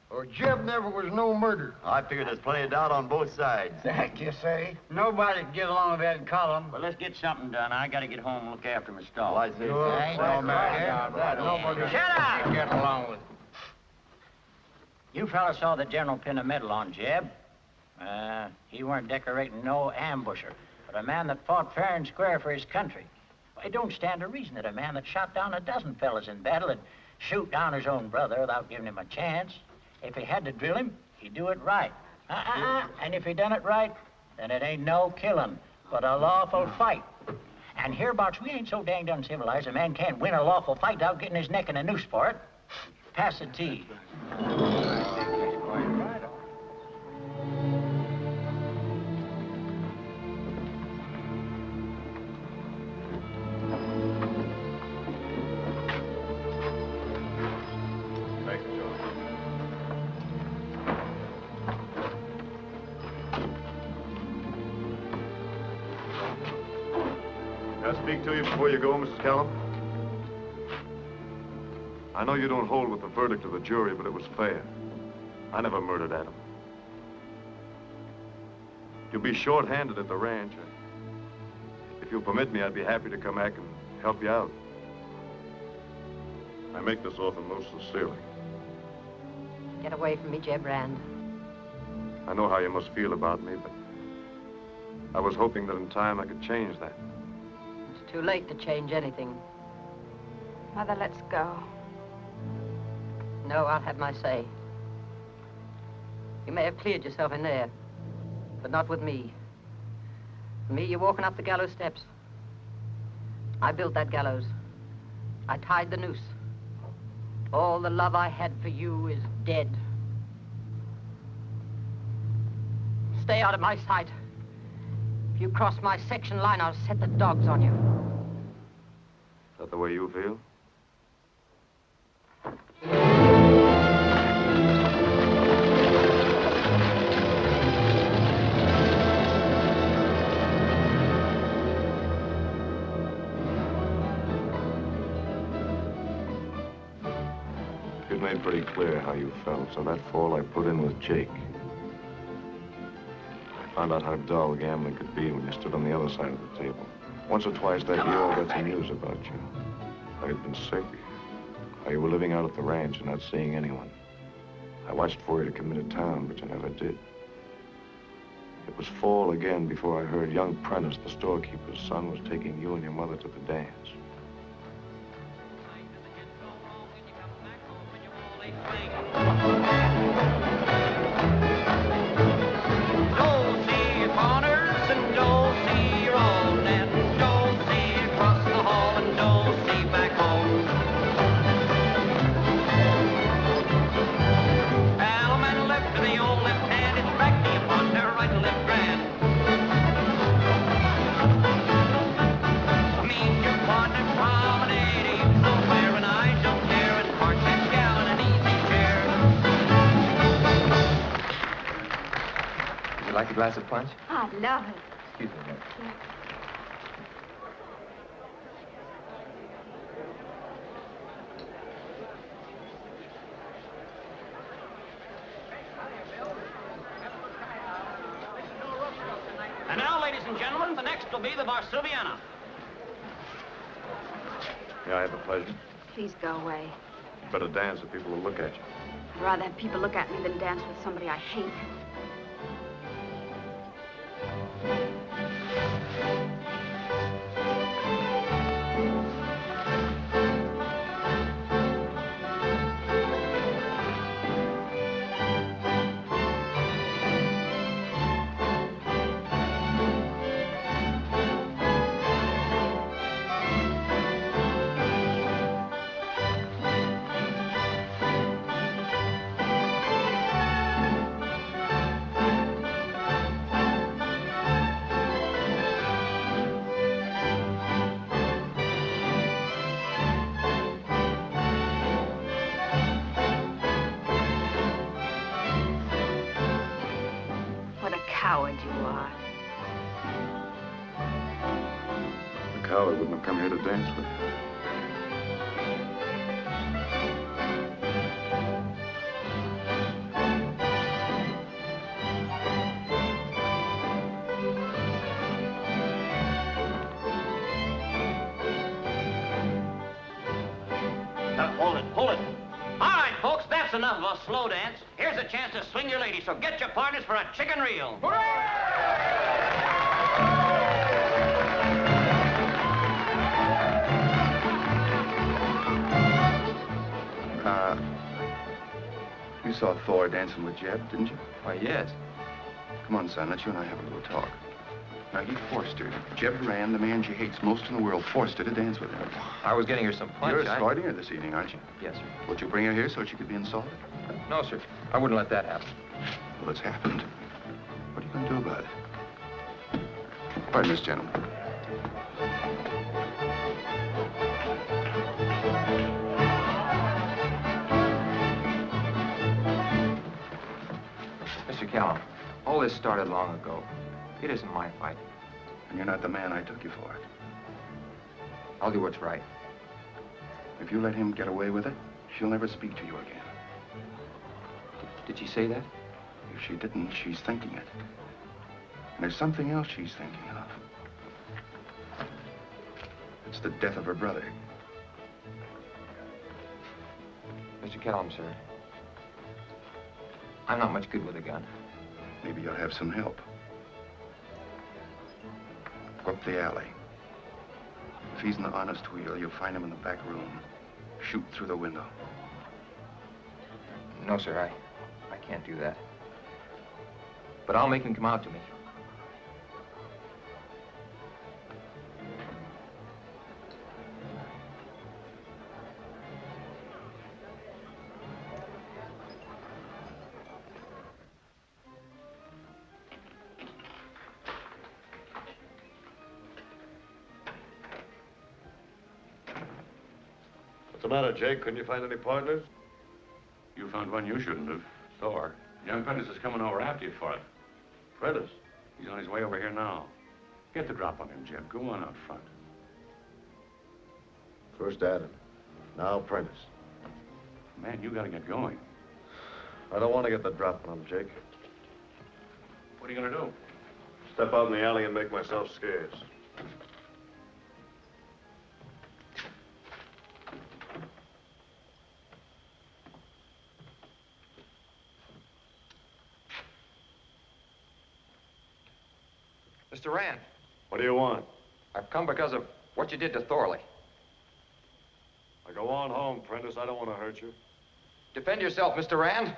Or Jeb never was no murder. I figure there's plenty of doubt on both sides. That you say? Nobody can get along with Ed Collum. Well, let's get something done. I gotta get home and look after my stall. Well, I say so. Ain't no matter. Nobody Shut up! can get along with. You fellas saw the general pin a medal on Jeb. He weren't decorating no ambusher, but a man that fought fair and square for his country. It don't stand to reason that a man that shot down a dozen fellas in battle would shoot down his own brother without giving him a chance. If he had to drill him, he'd do it right. And if he done it right, then it ain't no killing, but a lawful fight. And hereabouts, we ain't so danged uncivilized a man can't win a lawful fight without getting his neck in a noose for it. Pass the tea. Can I speak to you before you go, Mrs. Callum? I know you don't hold with the verdict of the jury, but it was fair. I never murdered Adam. You'll be short-handed at the ranch. If you'll permit me, I'd be happy to come back and help you out. I make this offer most sincerely. Get away from me, Jeb Rand. I know how you must feel about me, but I was hoping that in time I could change that. It's too late to change anything. Mother, let's go. No, I'll have my say. You may have cleared yourself in there, but not with me. For me, you're walking up the gallows steps. I built that gallows. I tied the noose. All the love I had for you is dead. Stay out of my sight. If you cross my section line, I'll set the dogs on you. Is that the way you feel? You'd made pretty clear how you felt, so that fall I put in with Jake. I found out how dull gambling could be when you stood on the other side of the table. Once or twice that year I got some news about you. How you'd been sick, how you were living out at the ranch and not seeing anyone. I watched for you to come into town, but you never did. It was fall again before I heard young Prentice, the storekeeper's son, was taking you and your mother to the dance. Like a glass of punch? I love it. Excuse me a minute. And now, ladies and gentlemen, the next will be the Varsuviana. Yeah, I have the pleasure. Please go away. You better dance so people will look at you. I'd rather have people look at me than dance with somebody I hate. Coward you are. A coward wouldn't have come here to dance with you. Hold it. All right, folks, that's enough of a slow dance. Here's a chance to swing your lady, so get your partners for a chicken reel. You saw Thor dancing with Jeb, didn't you? Why, yes. Come on, son, let you and I have a little talk. Now, he forced her. Jeb Rand, the man she hates most in the world, forced her to dance with him. I was getting her some punch. You're escorting her this evening, aren't you? Yes, sir. Would you bring her here so she could be insulted? No, sir. I wouldn't let that happen. Well, it's happened. What are you going to do about it? Pardon this, gentlemen. Mr. Callum, all this started long ago. It isn't my fight. And you're not the man I took you for. I'll do what's right. If you let him get away with it, she'll never speak to you again. Did she say that? If she didn't, she's thinking it. And there's something else she's thinking of. It's the death of her brother. Mr. Callum, sir, I'm not much good with a gun. Maybe you'll have some help. Go up the alley. If he's in the honest wheel, you'll find him in the back room. Shoot through the window. No, sir, I can't do that. But I'll make him come out to me. What's the matter, Jake? Couldn't you find any partners? You found one you shouldn't have. Thor. Young Prentice is coming over after you for it. Prentice? He's on his way over here now. Get the drop on him, Jeb. Go on out front. First Adam, now Prentice. Man, you gotta get going. I don't want to get the drop on him, Jake. What are you gonna do? Step out in the alley and make myself scarce. Mr. Rand. What do you want? I've come because of what you did to Thorley. Now go on home, Prentice. I don't want to hurt you. Defend yourself, Mr. Rand.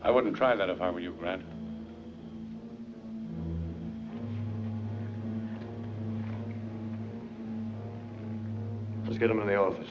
I wouldn't try that if I were you, Grant. Let's get him in the office.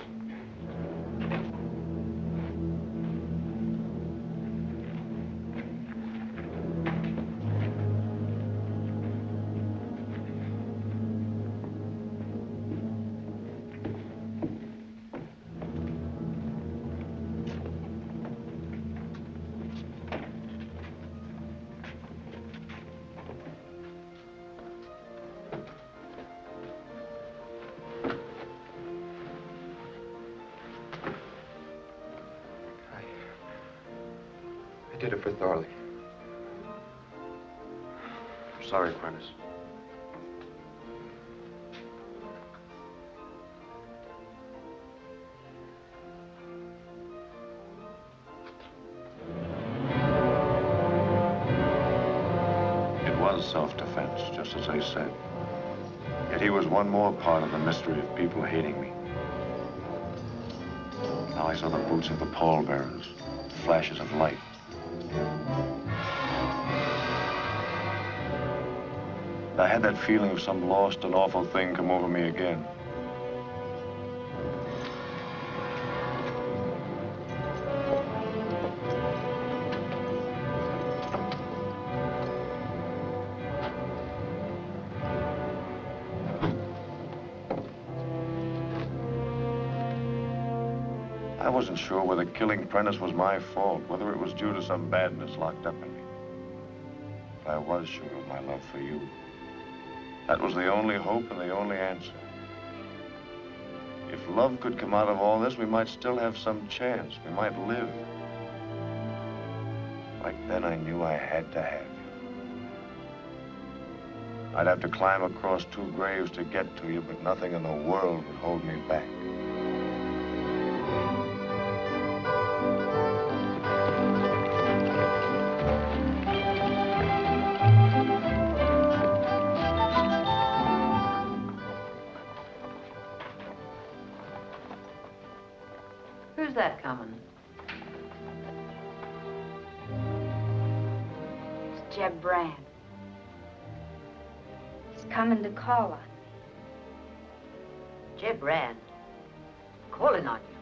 I did it for Thorley. I'm sorry, Prentice. It was self-defense, just as they said. Yet he was one more part of the mystery of people hating me. Now I saw the boots of the pallbearers, flashes of light. I had that feeling of some lost and awful thing come over me again. I wasn't sure whether killing Prentice was my fault, whether it was due to some badness locked up in me. But I was sure of my love for you. That was the only hope and the only answer. If love could come out of all this, we might still have some chance. We might live. Right then, I knew I had to have you. I'd have to climb across 2 graves to get to you, but nothing in the world would hold me back. Who's that coming? It's Jeb Brand. He's coming to call on me. Jeb Rand. Calling on you.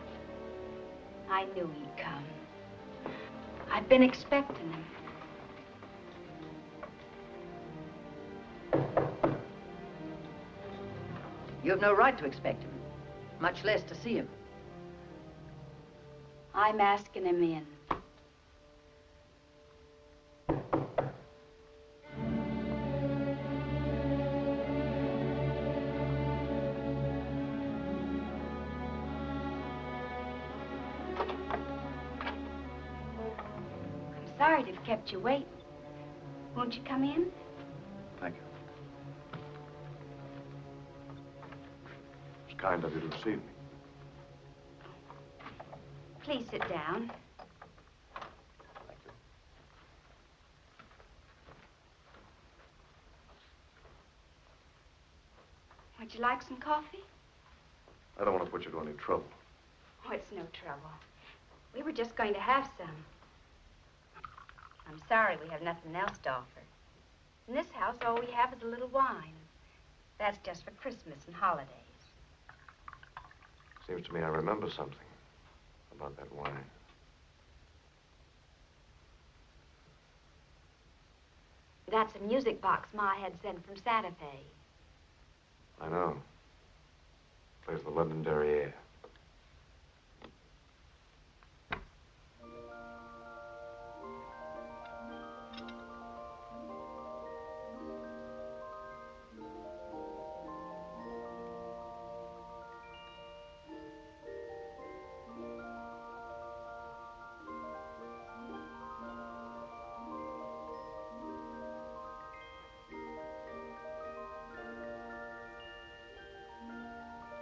I knew he'd come. I've been expecting him. You have no right to expect him, much less to see him. I'm asking him in. I'm sorry to have kept you waiting. Won't you come in? Thank you. It's kind of you to receive me. Please sit down. Would you like some coffee? I don't want to put you to any trouble. Oh, it's no trouble. We were just going to have some. I'm sorry we have nothing else to offer. In this house, all we have is a little wine. That's just for Christmas and holidays. Seems to me I remember something about that wine. That's a music box Ma had sent from Santa Fe. I know. Plays the legendary air.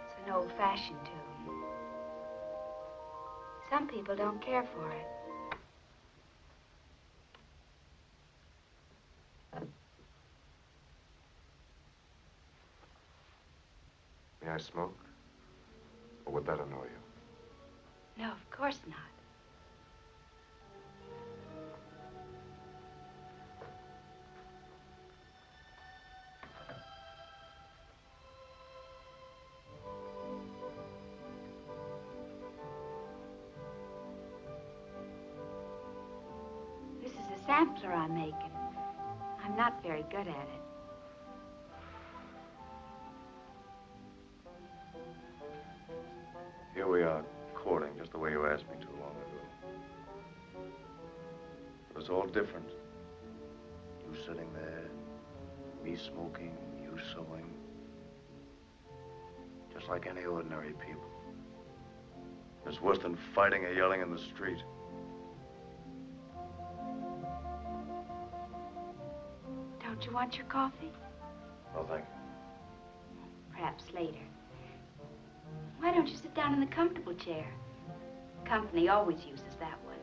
It's an old-fashioned tune. Some people don't care for it. May I smoke? Or would that annoy you? No, of course not. This is a sampler I'm making. I'm not very good at it. Here we are, courting just the way you asked me to long ago. But it's all different. You sitting there, me smoking, you sewing. Just like any ordinary people. It's worse than fighting or yelling in the street. Don't you want your coffee? No, thank you. Perhaps later. Why don't you sit down in the comfortable chair? Company always uses that one.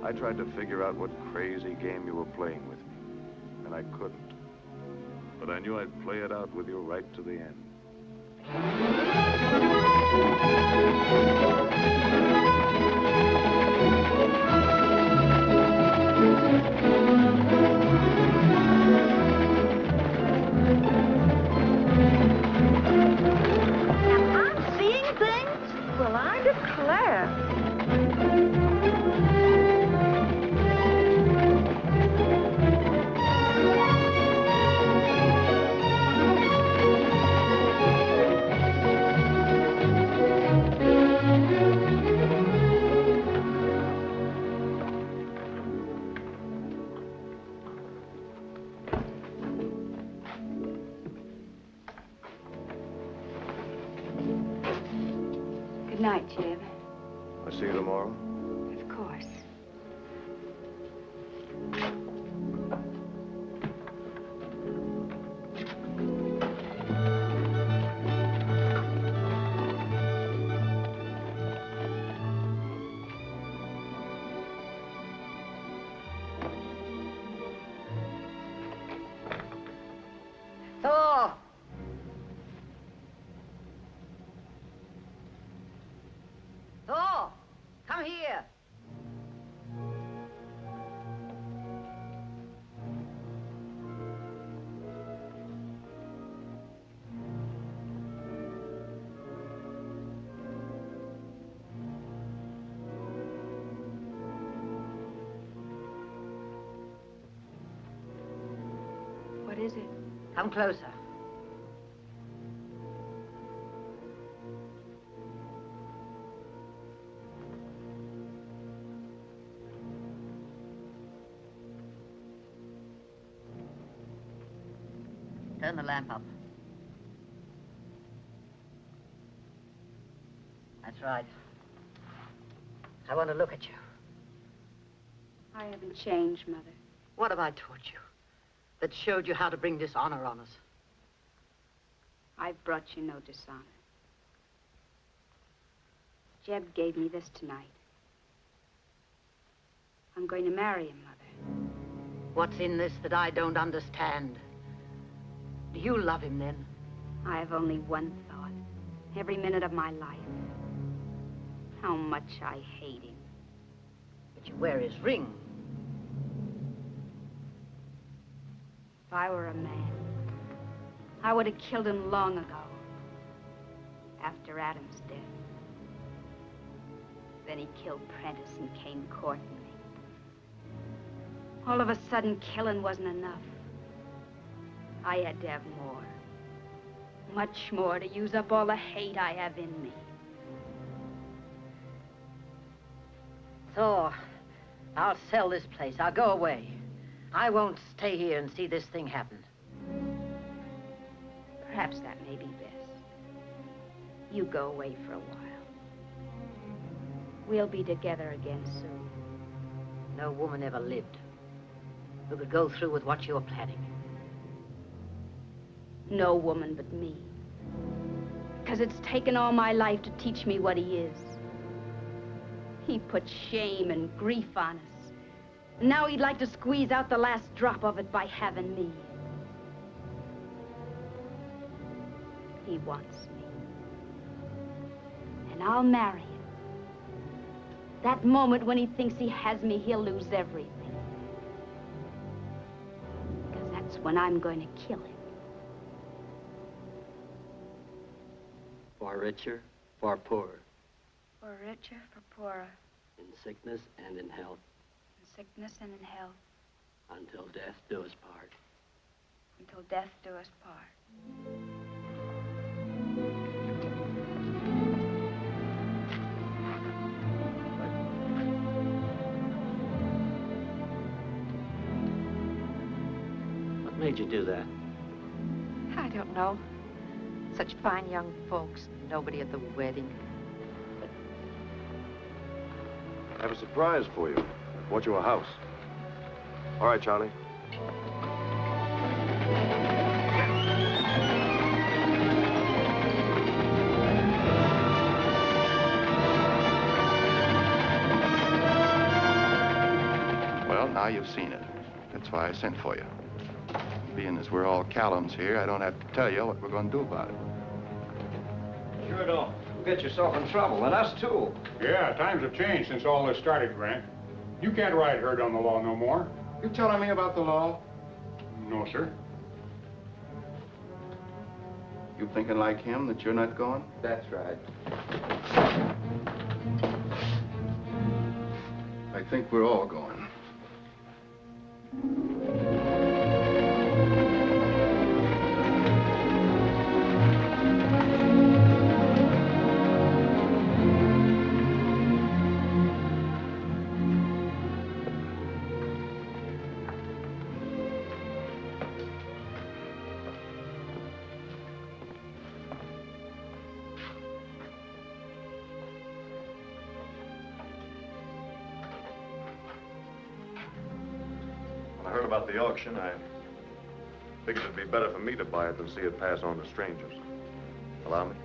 I tried to figure out what crazy game you were playing with me, and I couldn't. But I knew I'd play it out with you right to the end. I'm seeing things? Well, I declare. Good night, Jim. I'll see you tomorrow. Of course. Thor! Thor! Come here! What is it? Come closer. Turn the lamp up. That's right. I want to look at you. I haven't changed, Mother. What have I taught you that showed you how to bring dishonor on us? I've brought you no dishonor. Jeb gave me this tonight. I'm going to marry him, Mother. What's in this that I don't understand? Do you love him, then? I have only one thought, every minute of my life. How much I hate him. But you wear his ring. If I were a man, I would have killed him long ago, after Adam's death. Then he killed Prentice and came courting me. All of a sudden, killing wasn't enough. I had to have more. Much more to use up all the hate I have in me. So, I'll sell this place. I'll go away. I won't stay here and see this thing happen. Perhaps that may be best. You go away for a while. We'll be together again soon. No woman ever lived who could go through with what you're planning. No woman but me. Because it's taken all my life to teach me what he is. He put shame and grief on us. And now he'd like to squeeze out the last drop of it by having me. He wants me. And I'll marry him. That moment when he thinks he has me, he'll lose everything. Because that's when I'm going to kill him. For richer, for poorer. For richer, for poorer. In sickness and in health. In sickness and in health. Until death do us part. Until death do us part. What made you do that? I don't know. Such fine young folks, nobody at the wedding. I have a surprise for you. I bought you a house. All right, Charlie. Well, now you've seen it. That's why I sent for you. Being as we're all Callums here, I don't have to tell you what we're going to do about it. Sure don't. You'll get yourself in trouble, and us too. Yeah, times have changed since all this started, Grant. You can't ride herd on the law no more. You telling me about the law? No, sir. You thinking like him that you're not going? That's right. I think we're all going. When I heard about the auction, I figured it'd be better for me to buy it than see it pass on to strangers. Allow me?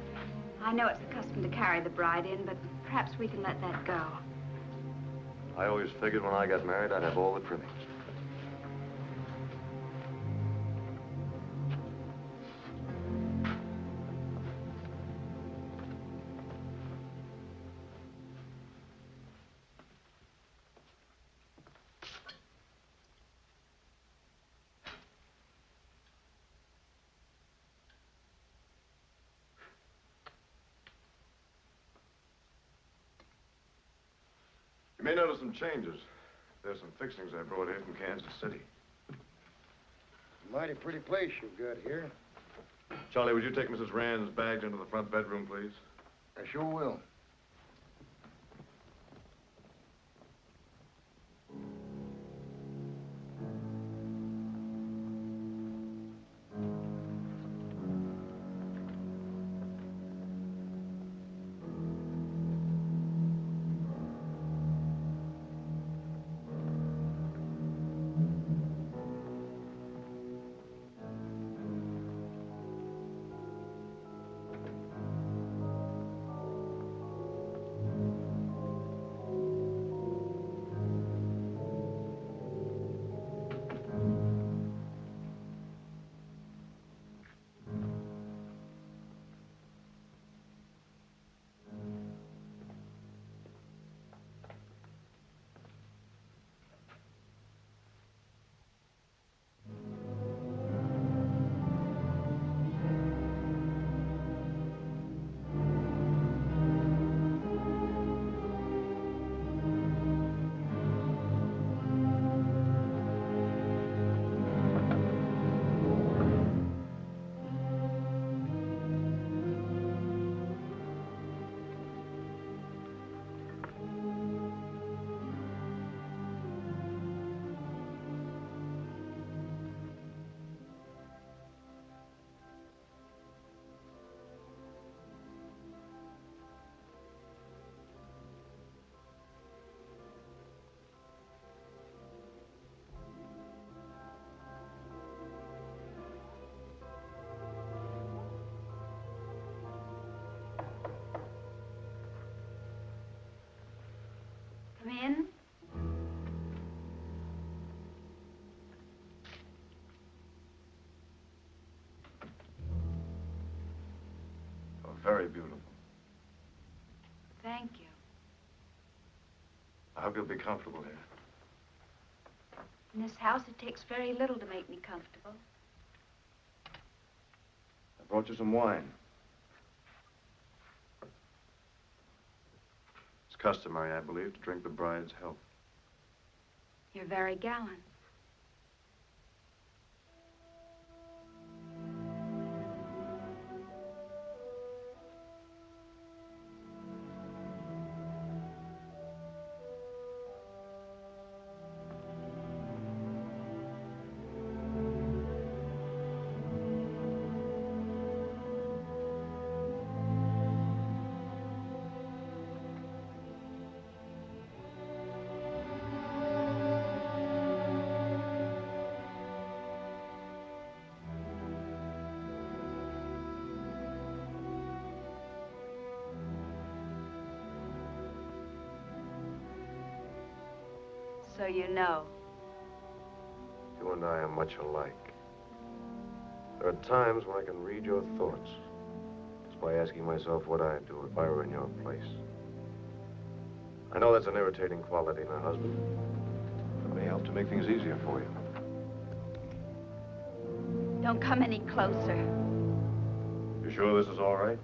I know it's the custom to carry the bride in, but perhaps we can let that go. I always figured when I got married, I'd have all the trimmings. You may notice some changes. There's some fixings I brought here from Kansas City. Mighty pretty place you've got here. Charlie, would you take Mrs. Rand's bags into the front bedroom, please? I sure will. hope you'll be comfortable here. In this house, it takes very little to make me comfortable. I brought you some wine. It's customary, I believe, to drink the bride's health. You're very gallant. So you know. You and I are much alike. There are times when I can read your thoughts. Just by asking myself what I'd do if I were in your place. I know that's an irritating quality in a husband. It may help to make things easier for you. Don't come any closer. You sure this is all right?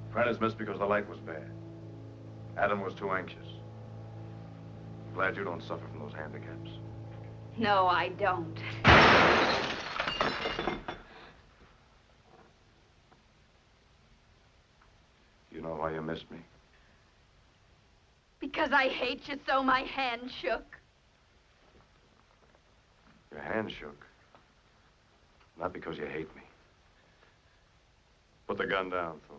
Prentice missed because the light was bad. Adam was too anxious. I'm glad you don't suffer from those handicaps. No, I don't. You know why you missed me? Because I hate you so my hand shook. Your hand shook. Not because you hate me. Put the gun down, Thor.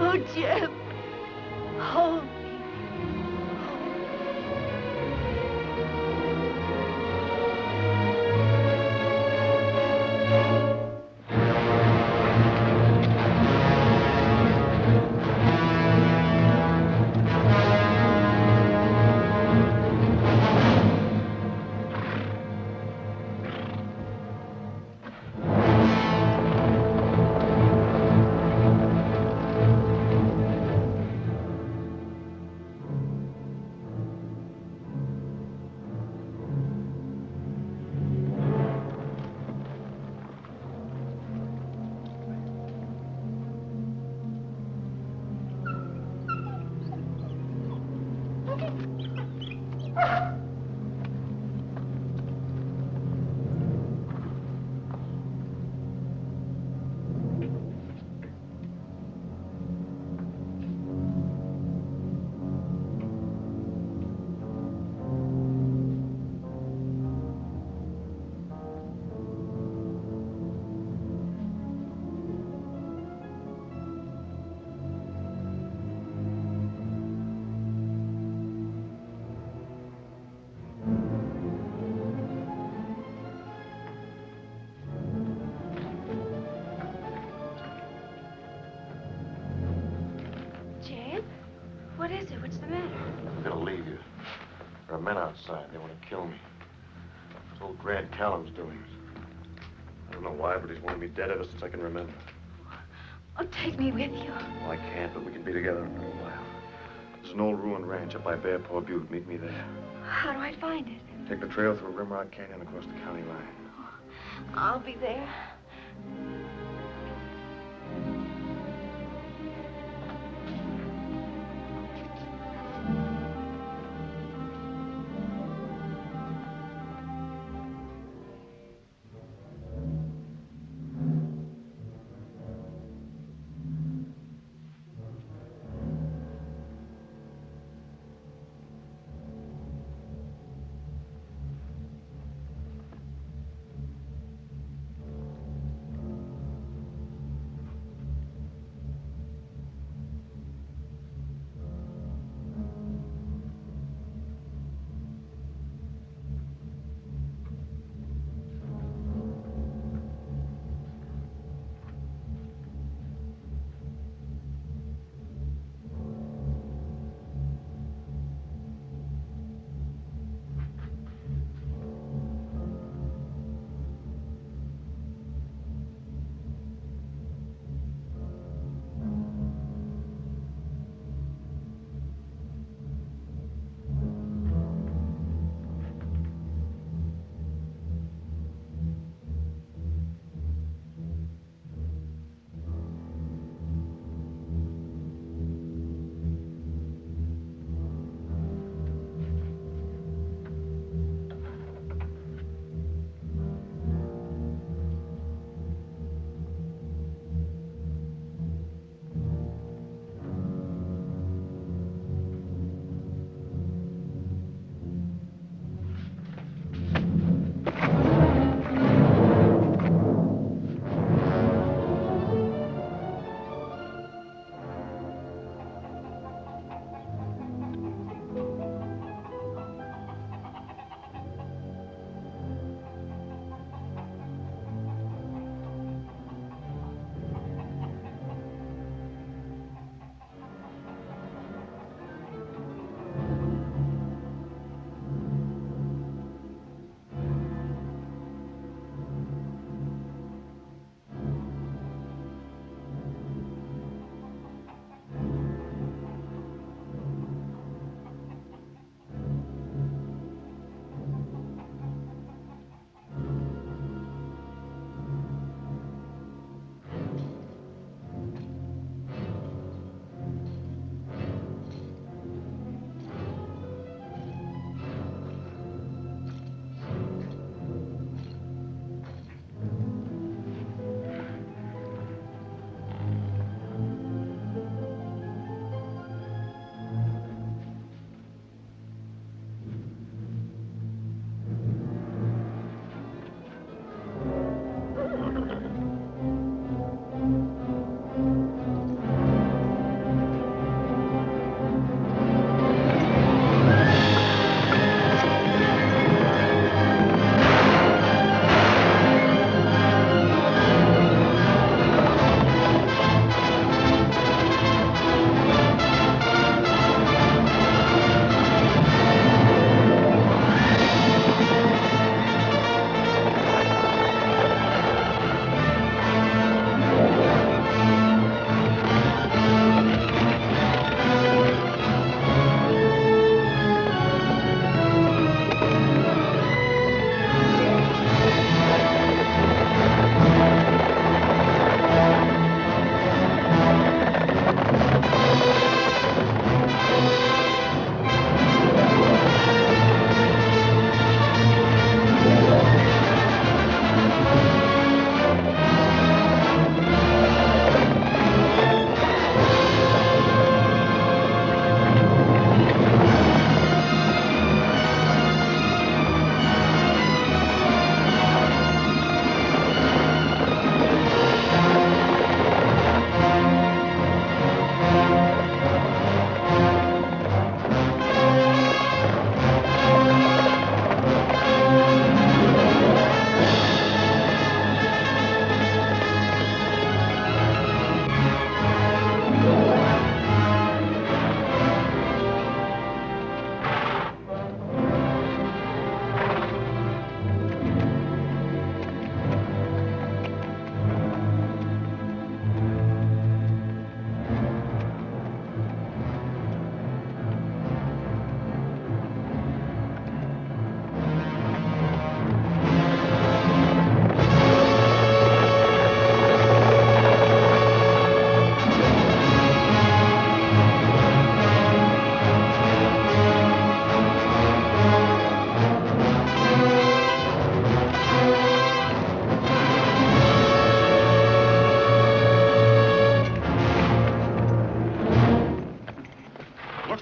Oh, Jim. Hold me. What is it? What's the matter? I'm gonna leave you. There are men outside. They want to kill me. It's old Grant Callum's doings. I don't know why, but he's wanted me dead ever since I can remember. Oh, take me with you. Well, I can't, but we can be together in a little while. There's an old ruined ranch up by Bear Paw Butte. Meet me there. How do I find it? Take the trail through Rimrock Canyon across the county line. I'll be there.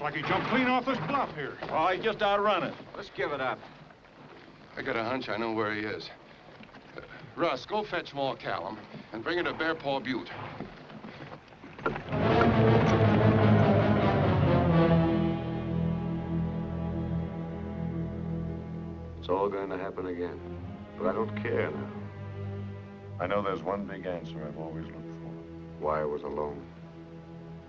like he jumped clean off this bluff here. Oh, he just outrun it. Let's give it up. I got a hunch I know where he is. Russ, go fetch more Callum and bring it to Bear Paw Butte. It's all going to happen again. But I don't care now. I know there's one big answer I've always looked for. Why I was alone.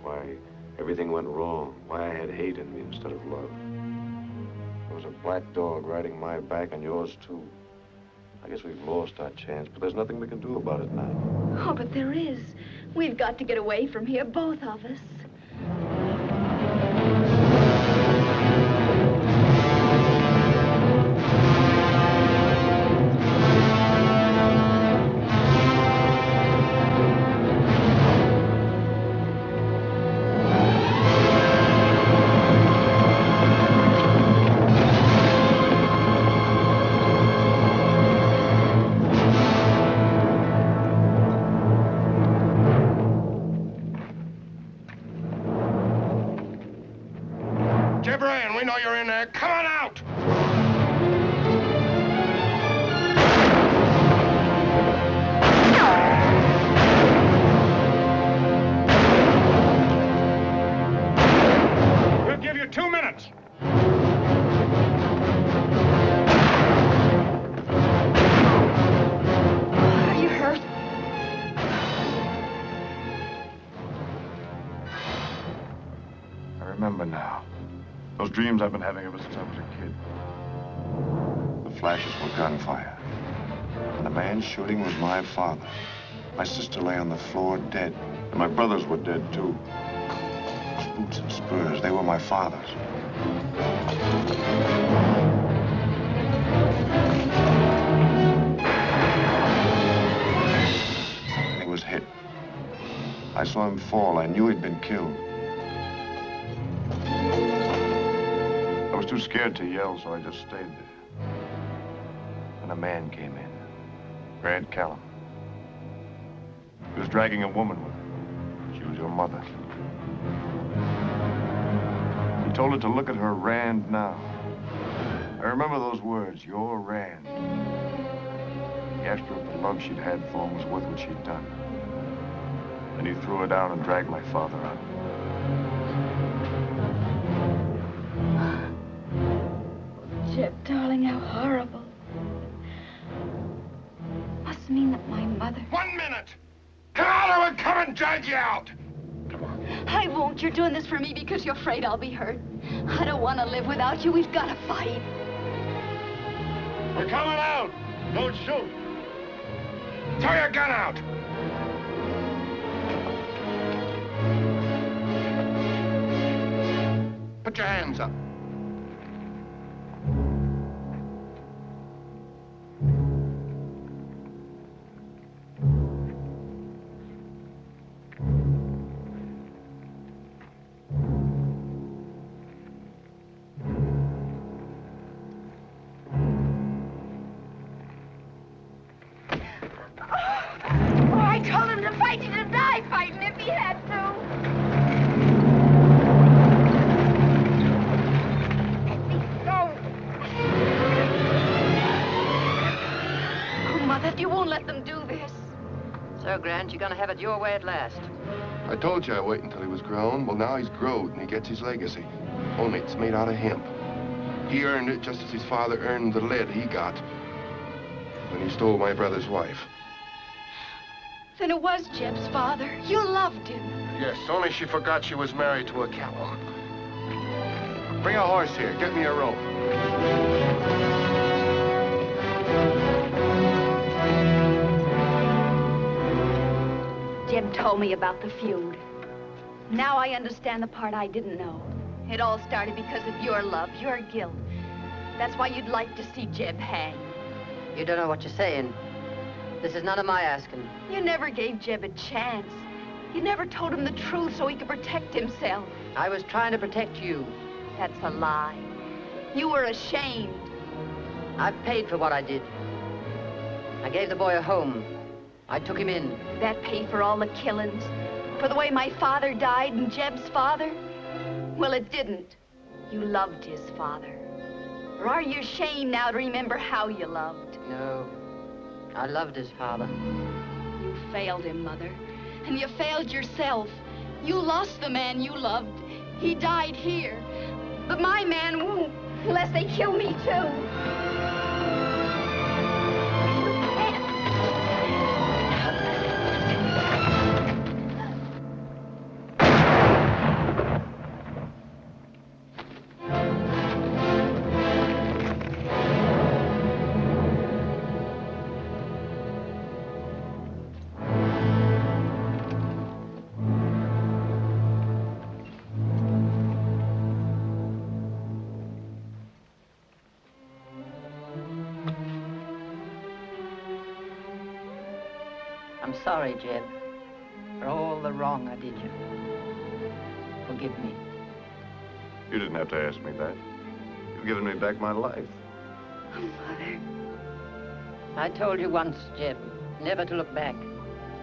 Why everything went wrong. Why I had hate in me instead of love. There was a black dog riding my back and yours too. I guess we've lost our chance, but there's nothing we can do about it now. Oh, but there is. We've got to get away from here, both of us. We know you're in there. Come on out! We'll give you 2 minutes. Are you hurt? I remember now. Those dreams I've been having ever since I was a kid. The flashes were gunfire. And the man shooting was my father. My sister lay on the floor dead. And my brothers were dead, too. Those boots and spurs, they were my father's. He was hit. I saw him fall. I knew he'd been killed. I was too scared to yell, so I just stayed there. And a man came in. Grant Callum. He was dragging a woman with him. She was your mother. He told her to look at her Rand now. I remember those words, your Rand. He asked her if the love she'd had for him was worth what she'd done. Then he threw her down and dragged my father out. Jeb, darling, how horrible. Must mean that my mother... 1 minute! Come out or we'll come and drag you out! I won't. You're doing this for me because you're afraid I'll be hurt. I don't want to live without you. We've got to fight. We're coming out! Don't shoot! Throw your gun out! Put your hands up. I told him to fight you to die fighting if he had to. Let me go. Oh, Mother, you won't let them do this. So, Grant, you're gonna have it your way at last. I told you I'd wait until he was grown. Well, now he's growed and he gets his legacy. Only it's made out of hemp. He earned it just as his father earned the lead he got when he stole my brother's wife. Then it was Jeb's father. You loved him. Yes, only she forgot she was married to a Callum. Bring a horse here. Get me a rope. Jeb told me about the feud. Now I understand the part I didn't know. It all started because of your love, your guilt. That's why you'd like to see Jeb hang. You don't know what you're saying. This is none of my asking. You never gave Jeb a chance. You never told him the truth so he could protect himself. I was trying to protect you. That's a lie. You were ashamed. I've paid for what I did. I gave the boy a home. I took him in. That paid for all the killings, for the way my father died and Jeb's father. Well, it didn't. You loved his father. Or are you ashamed now to remember how you loved? No. I loved his father. You failed him, Mother. And you failed yourself. You lost the man you loved. He died here. But my man won't, unless they kill me, too. I'm sorry, Jeb, for all the wrong I did you. Forgive me. You didn't have to ask me that. You've given me back my life. Mother. I told you once, Jeb, never to look back.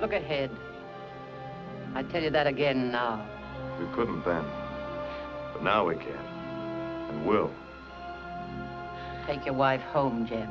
Look ahead. I tell you that again now. We couldn't then. But now we can. And will. Take your wife home, Jeb.